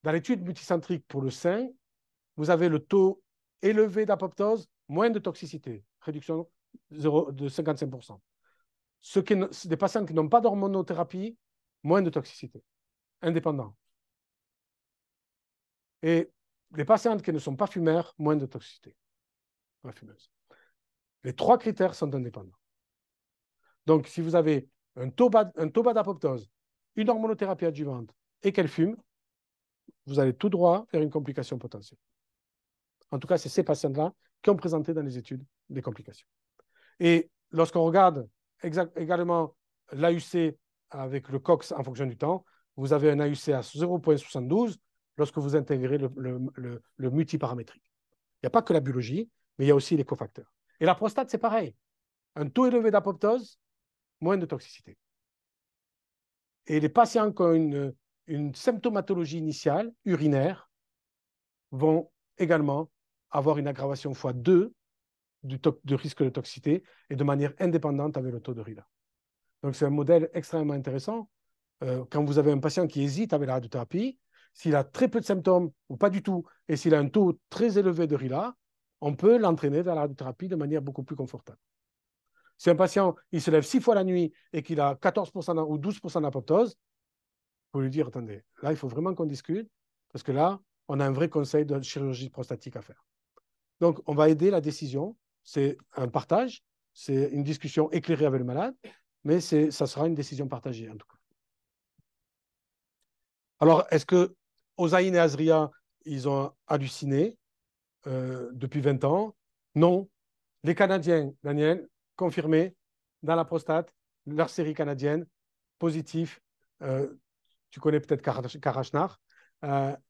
Dans l'étude multicentrique pour le sein, vous avez le taux élevé d'apoptose, moins de toxicité, réduction de 55%. Des patients qui n'ont pas d'hormonothérapie, moins de toxicité, indépendant. Et les patients qui ne sont pas fumeurs, moins de toxicité, pas fumeuses. Les trois critères sont indépendants. Donc, si vous avez un taux bas d'apoptose, une hormonothérapie adjuvante et qu'elle fume, vous allez tout droit vers une complication potentielle. En tout cas, c'est ces patients-là qui ont présenté dans les études des complications. Et lorsqu'on regarde également l'AUC avec le COX en fonction du temps, vous avez un AUC à 0,72 lorsque vous intégrez le multiparamétrique. Il n'y a pas que la biologie, mais il y a aussi les cofacteurs. Et la prostate, c'est pareil. Un taux élevé d'apoptose, moins de toxicité. Et les patients qui ont une symptomatologie initiale, urinaire, vont également avoir une aggravation x2 du risque de toxicité et de manière indépendante avec le taux de RILA. Donc, c'est un modèle extrêmement intéressant. Quand vous avez un patient qui hésite avec la radiothérapie, s'il a très peu de symptômes ou pas du tout, et s'il a un taux très élevé de RILA, on peut l'entraîner vers la radiothérapie de manière beaucoup plus confortable. Si un patient il se lève 6 fois la nuit et qu'il a 14% ou 12% d'apoptose, il faut lui dire, attendez, là, il faut vraiment qu'on discute, parce que là, on a un vrai conseil de chirurgie prostatique à faire. Donc, on va aider la décision. C'est un partage, c'est une discussion éclairée avec le malade, mais ça sera une décision partagée, en tout cas. Alors, est-ce que Ozaïn et Azria, ils ont halluciné depuis 20 ans? Non. Les Canadiens, Daniel, confirmé, dans la prostate, leur série canadienne, positif. Tu connais peut-être Karachnar.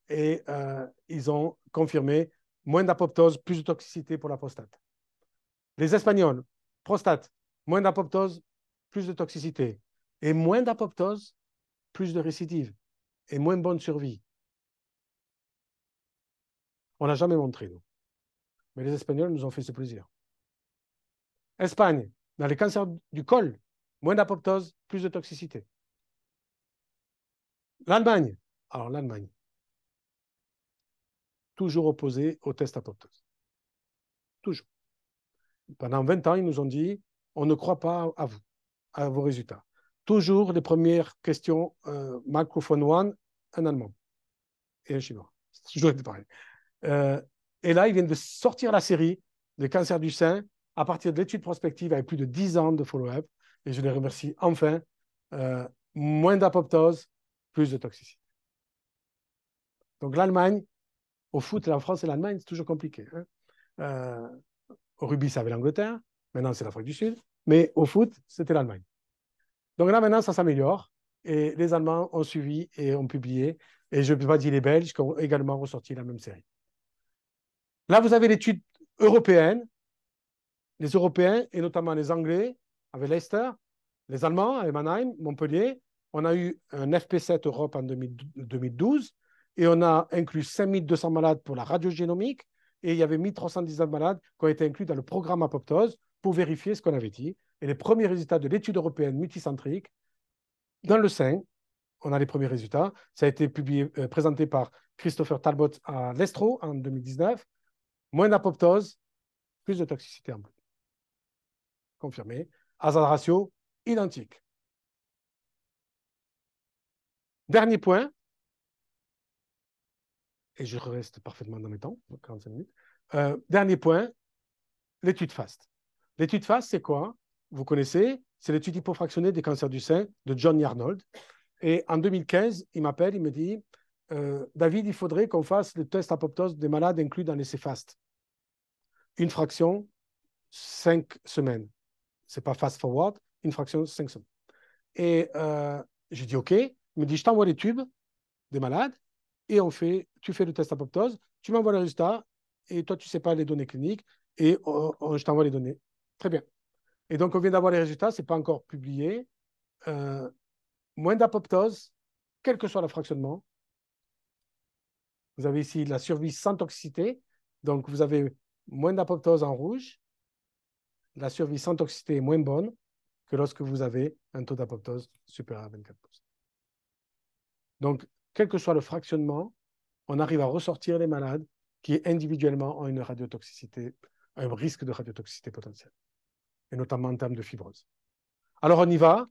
Et ils ont confirmé moins d'apoptose, plus de toxicité pour la prostate. Les Espagnols, prostate, moins d'apoptose, plus de toxicité. Et moins d'apoptose, plus de récidive. Et moins bonne survie. On n'a jamais montré, nous. Mais les Espagnols nous ont fait ce plaisir. Espagne, dans les cancers du col, moins d'apoptose, plus de toxicité. L'Allemagne, alors l'Allemagne, toujours opposé au test apoptose. Toujours. Pendant 20 ans, ils nous ont dit, on ne croit pas à vous, à vos résultats. Toujours les premières questions, microphone one, un Allemand et un Chinois. C'est toujours été pareil. Et là, ils viennent de sortir la série des cancers du sein à partir de l'étude prospective avec plus de 10 ans de follow-up. Et je les remercie enfin. Moins d'apoptose, plus de toxicité. Donc l'Allemagne, au foot, la France et l'Allemagne, c'est toujours compliqué. Hein. Au rugby, ça avait l'Angleterre. Maintenant, c'est l'Afrique du Sud. Mais au foot, c'était l'Allemagne. Donc là, maintenant, ça s'améliore. Et les Allemands ont suivi et ont publié. Et je ne peux pas dire les Belges qui ont également ressorti la même série. Là, vous avez l'étude européenne. Les Européens, et notamment les Anglais, avec Leicester, les Allemands, avec Mannheim, Montpellier. On a eu un FP7 Europe en 2012 et on a inclus 5200 malades pour la radiogénomique et il y avait 1319 malades qui ont été inclus dans le programme apoptose pour vérifier ce qu'on avait dit. Et les premiers résultats de l'étude européenne multicentrique, dans le sein, on a les premiers résultats. Ça a été présenté par Christopher Talbot à l'Estro en 2019. Moins d'apoptose, plus de toxicité en bleu. Confirmé. Hazard ratio, identique. Dernier point, et je reste parfaitement dans mes temps, 45 minutes. Dernier point, l'étude FAST. L'étude FAST, c'est quoi? Vous connaissez, c'est l'étude hypofractionnée des cancers du sein de John Arnold. Et en 2015, il m'appelle, il me dit, David, il faudrait qu'on fasse le test apoptose des malades inclus dans l'essai FAST. Une fraction, 5 semaines. Ce n'est pas fast forward, une fraction, 5 semaines. Et j'ai dit OK. Il me dit, je t'envoie les tubes des malades et tu fais le test apoptose, tu m'envoies le résultat et toi, tu ne sais pas les données cliniques et je t'envoie les données. Très bien. Et donc, on vient d'avoir les résultats, ce n'est pas encore publié. Moins d'apoptose, quel que soit le fractionnement. Vous avez ici la survie sans toxicité. Donc, vous avez moins d'apoptose en rouge. La survie sans toxicité est moins bonne que lorsque vous avez un taux d'apoptose supérieur à 24%. Donc, quel que soit le fractionnement, on arrive à ressortir les malades qui individuellement ont une radiotoxicité, un risque de radiotoxicité potentielle, et notamment en termes de fibrose. Alors, on y va.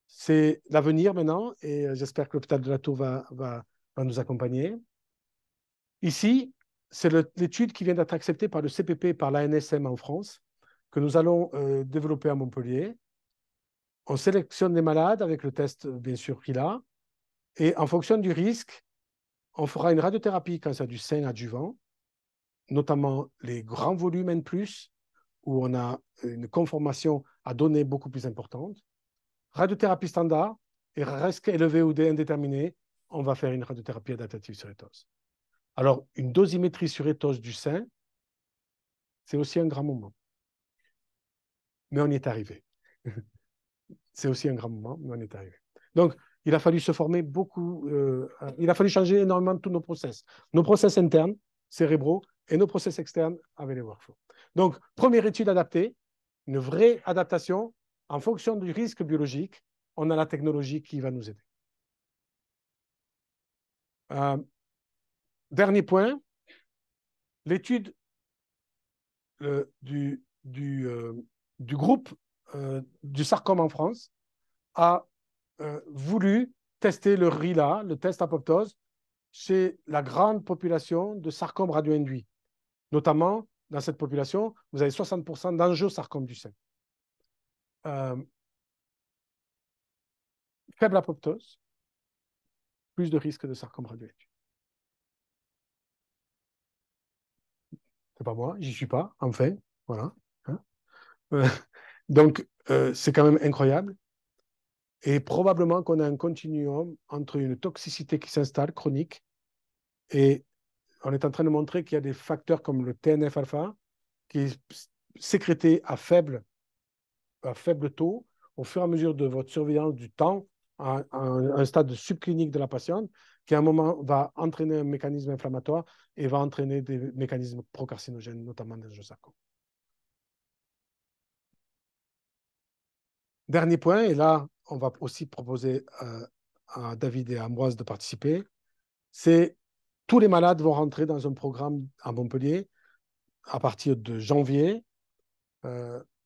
C'est l'avenir maintenant, et j'espère que l'hôpital de la Tour va nous accompagner. Ici, c'est l'étude qui vient d'être acceptée par le CPP et par l'ANSM en France, que nous allons développer à Montpellier. On sélectionne les malades avec le test, bien sûr, qu'il a, et en fonction du risque, on fera une radiothérapie cancer du sein adjuvant, notamment les grands volumes N+, où on a une conformation à données beaucoup plus importante. Radiothérapie standard et risque élevé ou indéterminé, on va faire une radiothérapie adaptative sur éthos. Alors, une dosimétrie sur éthos du sein, c'est aussi un grand moment. Mais on y est arrivé. C'est aussi un grand moment, mais on y est arrivé. Donc, il a fallu se former beaucoup, il a fallu changer énormément tous nos process internes, cérébraux, et nos process externes avec les workflows. Donc, première étude adaptée, une vraie adaptation en fonction du risque biologique. On a la technologie qui va nous aider. Dernier point, l'étude du groupe du sarcome en France a voulu tester le RILA, le test apoptose, chez la grande population de sarcome radio-induit. Notamment, dans cette population, vous avez 60% d'angiosarcome du sein. Faible apoptose, plus de risque de sarcome radio-induit. C'est pas moi, j'y suis pas, enfin, voilà. Hein. Donc, c'est quand même incroyable. Et probablement qu'on a un continuum entre une toxicité qui s'installe, chronique, et on est en train de montrer qu'il y a des facteurs comme le TNF-alpha qui est sécrété à faible taux au fur et à mesure de votre surveillance du temps, à un stade subclinique de la patiente, qui à un moment va entraîner un mécanisme inflammatoire et va entraîner des mécanismes procarcinogènes, notamment des angiosarcomes. Dernier point, et là, on va aussi proposer à David et à Ambroise de participer, c'est tous les malades vont rentrer dans un programme à Montpellier à partir de janvier.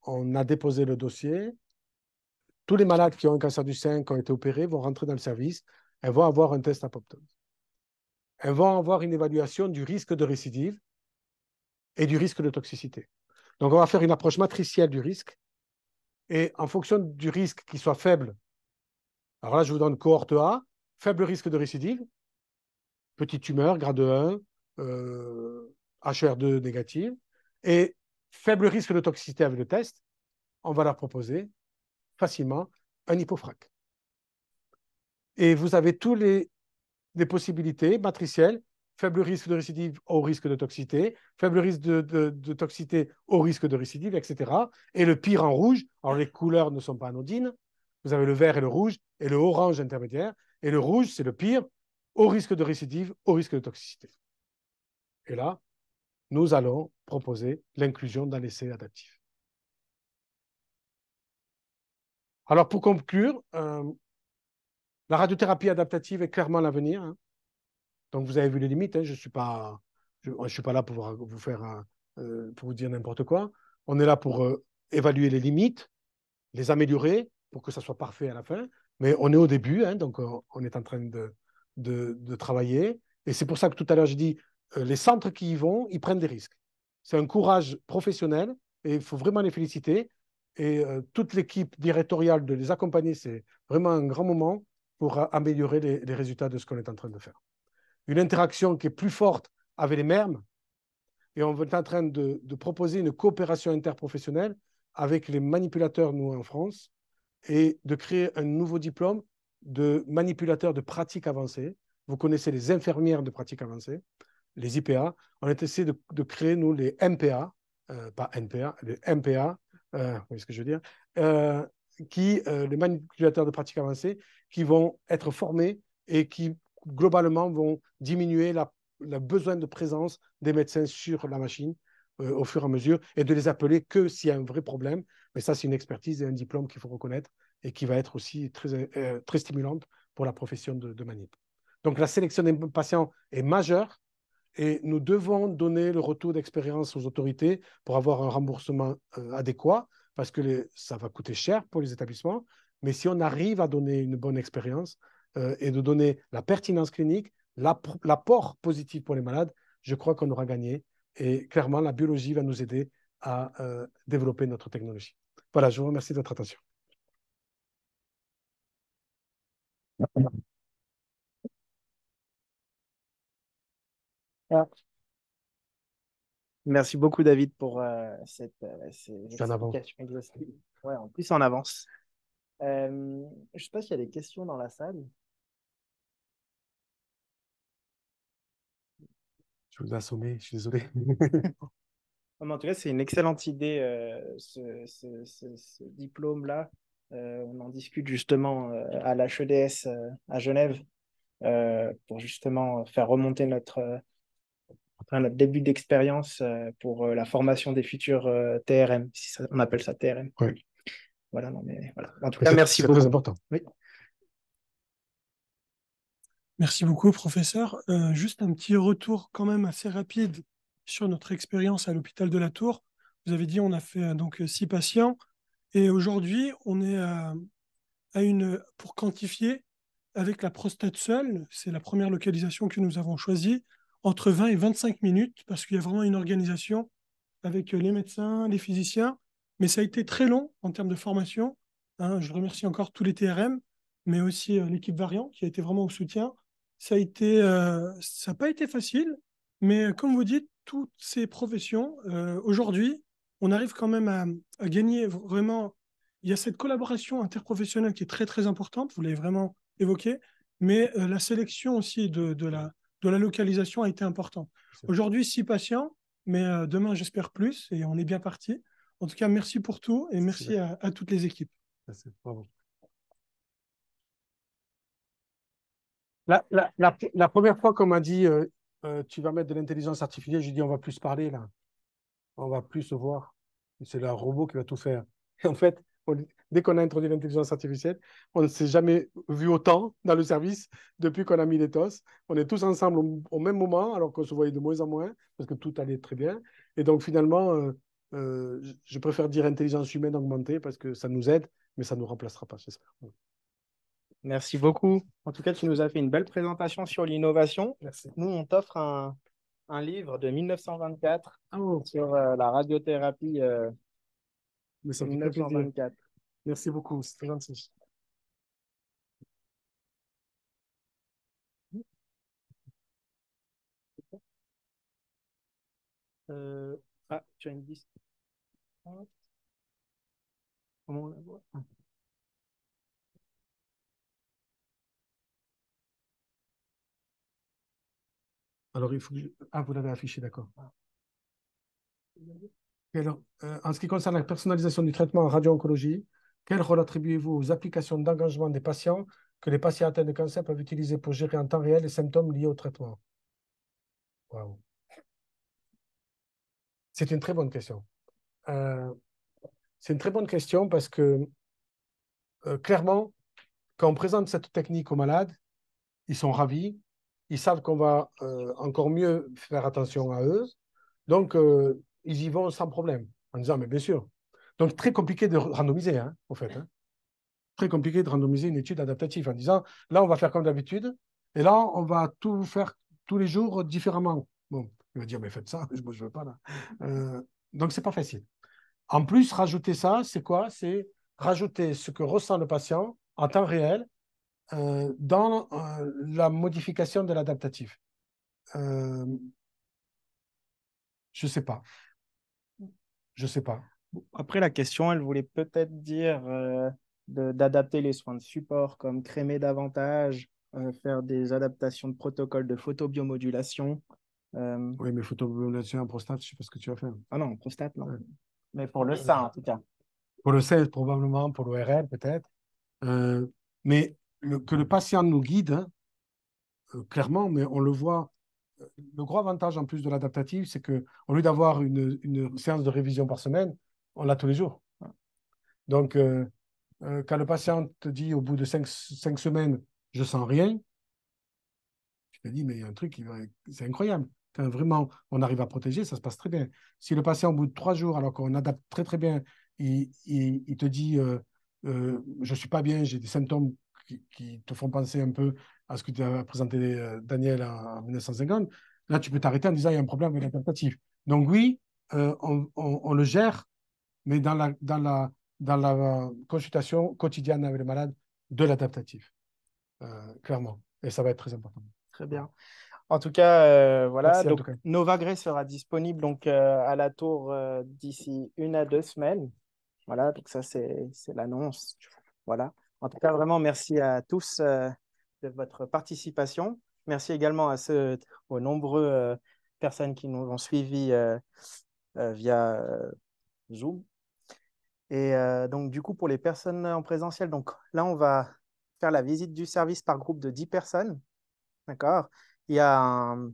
On a déposé le dossier. Tous les malades qui ont un cancer du sein, qui ont été opérés, vont rentrer dans le service. Elles vont avoir un test apoptose. Elles vont avoir une évaluation du risque de récidive et du risque de toxicité. Donc, on va faire une approche matricielle du risque. Et en fonction du risque qui soit faible, alors là, je vous donne cohorte A, faible risque de récidive, petite tumeur, grade 1, HR2 négative, et faible risque de toxicité avec le test, on va leur proposer facilement un hypofrac. Et vous avez tous les possibilités matricielles, faible risque de récidive au risque de toxicité, faible risque de toxicité au risque de récidive, etc. Et le pire en rouge, alors les couleurs ne sont pas anodines, vous avez le vert et le rouge, et le orange intermédiaire, et le rouge, c'est le pire, au risque de récidive, au risque de toxicité. Et là, nous allons proposer l'inclusion dans l'essai adaptif. Alors, pour conclure, la radiothérapie adaptative est clairement l'avenir. Hein. Donc, vous avez vu les limites. Hein. Je ne suis pas là pour vous faire, pour vous dire n'importe quoi. On est là pour évaluer les limites, les améliorer pour que ça soit parfait à la fin. Mais on est au début, hein, donc on est en train de travailler. Et c'est pour ça que tout à l'heure, j'ai dit, les centres qui y vont, ils prennent des risques. C'est un courage professionnel et il faut vraiment les féliciter. Et toute l'équipe directoriale de les accompagner, c'est vraiment un grand moment pour améliorer les résultats de ce qu'on est en train de faire. Une interaction qui est plus forte avec les MERM, et on est en train de proposer une coopération interprofessionnelle avec les manipulateurs, nous, en France, et de créer un nouveau diplôme de manipulateur de pratique avancée. Vous connaissez les infirmières de pratique avancée, les IPA. On a essayé de créer, nous, les MPA, pas NPA, les MPA, vous voyez ce que je veux dire, les manipulateurs de pratique avancée, qui vont être formés et qui, globalement, vont diminuer le besoin de présence des médecins sur la machine au fur et à mesure, et de les appeler que s'il y a un vrai problème. Mais ça, c'est une expertise et un diplôme qu'il faut reconnaître et qui va être aussi très stimulante pour la profession de manip. Donc, la sélection des patients est majeure et nous devons donner le retour d'expérience aux autorités pour avoir un remboursement adéquat, parce que ça va coûter cher pour les établissements. Mais si on arrive à donner une bonne expérience et de donner la pertinence clinique, l'apport positif pour les malades, je crois qu'on aura gagné. Et clairement, la biologie va nous aider à développer notre technologie. Voilà, je vous remercie de votre attention. Merci beaucoup, David, pour ces En avant. explications exhaustives. Ouais, en plus, en avance. Je ne sais pas s'il y a des questions dans la salle. Je vous ai assommé, je suis désolé. Mais en tout cas, c'est une excellente idée, ce diplôme-là. On en discute justement à l'HEDS à Genève pour justement faire remonter notre début d'expérience pour la formation des futurs TRM, on appelle ça TRM. Oui. Voilà, non, mais voilà. En tout cas, merci beaucoup. beaucoup. C'est très important. Oui. Merci beaucoup, professeur. Juste un petit retour quand même assez rapide sur notre expérience à l'hôpital de la Tour. Vous avez dit on a fait donc 6 patients et aujourd'hui on est pour quantifier avec la prostate seule, c'est la première localisation que nous avons choisie, entre 20 et 25 minutes parce qu'il y a vraiment une organisation avec les médecins, les physiciens, mais ça a été très long en termes de formation. Hein, je remercie encore tous les TRM, mais aussi l'équipe Variant qui a été vraiment au soutien. Ça n'a pas été facile, mais comme vous dites, toutes ces professions, aujourd'hui, on arrive quand même à gagner vraiment il y a cette collaboration interprofessionnelle qui est très, très importante, vous l'avez vraiment évoqué, mais la sélection aussi de la localisation a été importante. Aujourd'hui, 6 patients, mais demain, j'espère plus, et on est bien parti. En tout cas, merci pour tout, et merci à toutes les équipes. Merci. Bravo. La première fois qu'on m'a dit tu vas mettre de l'intelligence artificielle, j'ai dit on va plus se parler là, on va plus se voir. C'est le robot qui va tout faire. Et en fait, dès qu'on a introduit l'intelligence artificielle, on ne s'est jamais vu autant dans le service depuis qu'on a mis l'ethos. On est tous ensemble au même moment, alors qu'on se voyait de moins en moins, parce que tout allait très bien. Et donc finalement, je préfère dire intelligence humaine augmentée, parce que ça nous aide, mais ça ne nous remplacera pas, j'espère. Merci beaucoup. En tout cas, tu nous as fait une belle présentation sur l'innovation. Merci. Nous, on t'offre un livre de 1924 Oh, sur la radiothérapie mais ça me fait très plaisir. 1924. Merci beaucoup, c'est très gentil. Tu as une liste. Comment on la voit? Alors, il faut que Ah, vous l'avez affiché, d'accord. Et alors, en ce qui concerne la personnalisation du traitement en radio-oncologie, quel rôle attribuez-vous aux applications d'engagement des patients que les patients atteints de cancer peuvent utiliser pour gérer en temps réel les symptômes liés au traitement? Waouh. C'est une très bonne question. C'est une très bonne question parce que, clairement, quand on présente cette technique aux malades, ils sont ravis, ils savent qu'on va encore mieux faire attention à eux, donc ils y vont sans problème, en disant, mais bien sûr. Donc, très compliqué de randomiser, hein, au fait. Hein. Très compliqué de randomiser une étude adaptative en disant, là, on va faire comme d'habitude, et là, on va tout faire tous les jours différemment. Bon, il va dire, mais faites ça, moi, je ne veux pas, là. Donc, ce n'est pas facile. En plus, rajouter ça, c'est quoi? C'est rajouter ce que ressent le patient en temps réel dans la modification de l'adaptatif. Je ne sais pas. Je ne sais pas. Après, la question, elle voulait peut-être dire d'adapter les soins de support comme crémer davantage, faire des adaptations de protocoles de photobiomodulation. Oui, mais photobiomodulation en prostate, je ne sais pas ce que tu vas faire. Ah non, prostate, non. Ouais. Mais pour le sein, en tout cas. Pour le sein, probablement, pour l'ORL, peut-être. Mais que le patient nous guide, hein, clairement, mais on le voit. Le gros avantage en plus de l'adaptatif, c'est qu'au lieu d'avoir une séance de révision par semaine, on l'a tous les jours. Donc, quand le patient te dit au bout de 5 semaines, je ne sens rien, tu te dis, mais il y a un truc, c'est incroyable. Quand vraiment on arrive à protéger, ça se passe très bien. Si le patient, au bout de 3 jours, alors qu'on adapte très très bien, il te dit, je ne suis pas bien, j'ai des symptômes qui te font penser un peu à ce que tu as présenté Daniel en 1950, là, tu peux t'arrêter en disant, il y a un problème avec l'adaptatif. Donc oui, on le gère, mais dans la consultation quotidienne avec le malade de l'adaptatif, clairement. Et ça va être très important. Très bien. En tout cas, voilà. Merci, en Donc, tout cas. Novagré sera disponible donc, à la tour d'ici 1 à 2 semaines. Voilà, donc ça, c'est l'annonce. Voilà. En tout cas, vraiment, merci à tous de votre participation. Merci également aux nombreux personnes qui nous ont suivis via Zoom. Et donc, du coup, pour les personnes en présentiel, donc là, on va faire la visite du service par groupe de 10 personnes. D'accord? Il y a un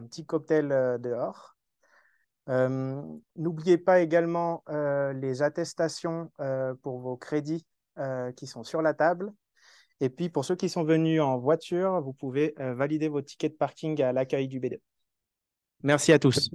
petit cocktail dehors. N'oubliez pas également les attestations pour vos crédits qui sont sur la table. Et puis, pour ceux qui sont venus en voiture, vous pouvez valider vos tickets de parking à l'accueil du B2. Merci à tous.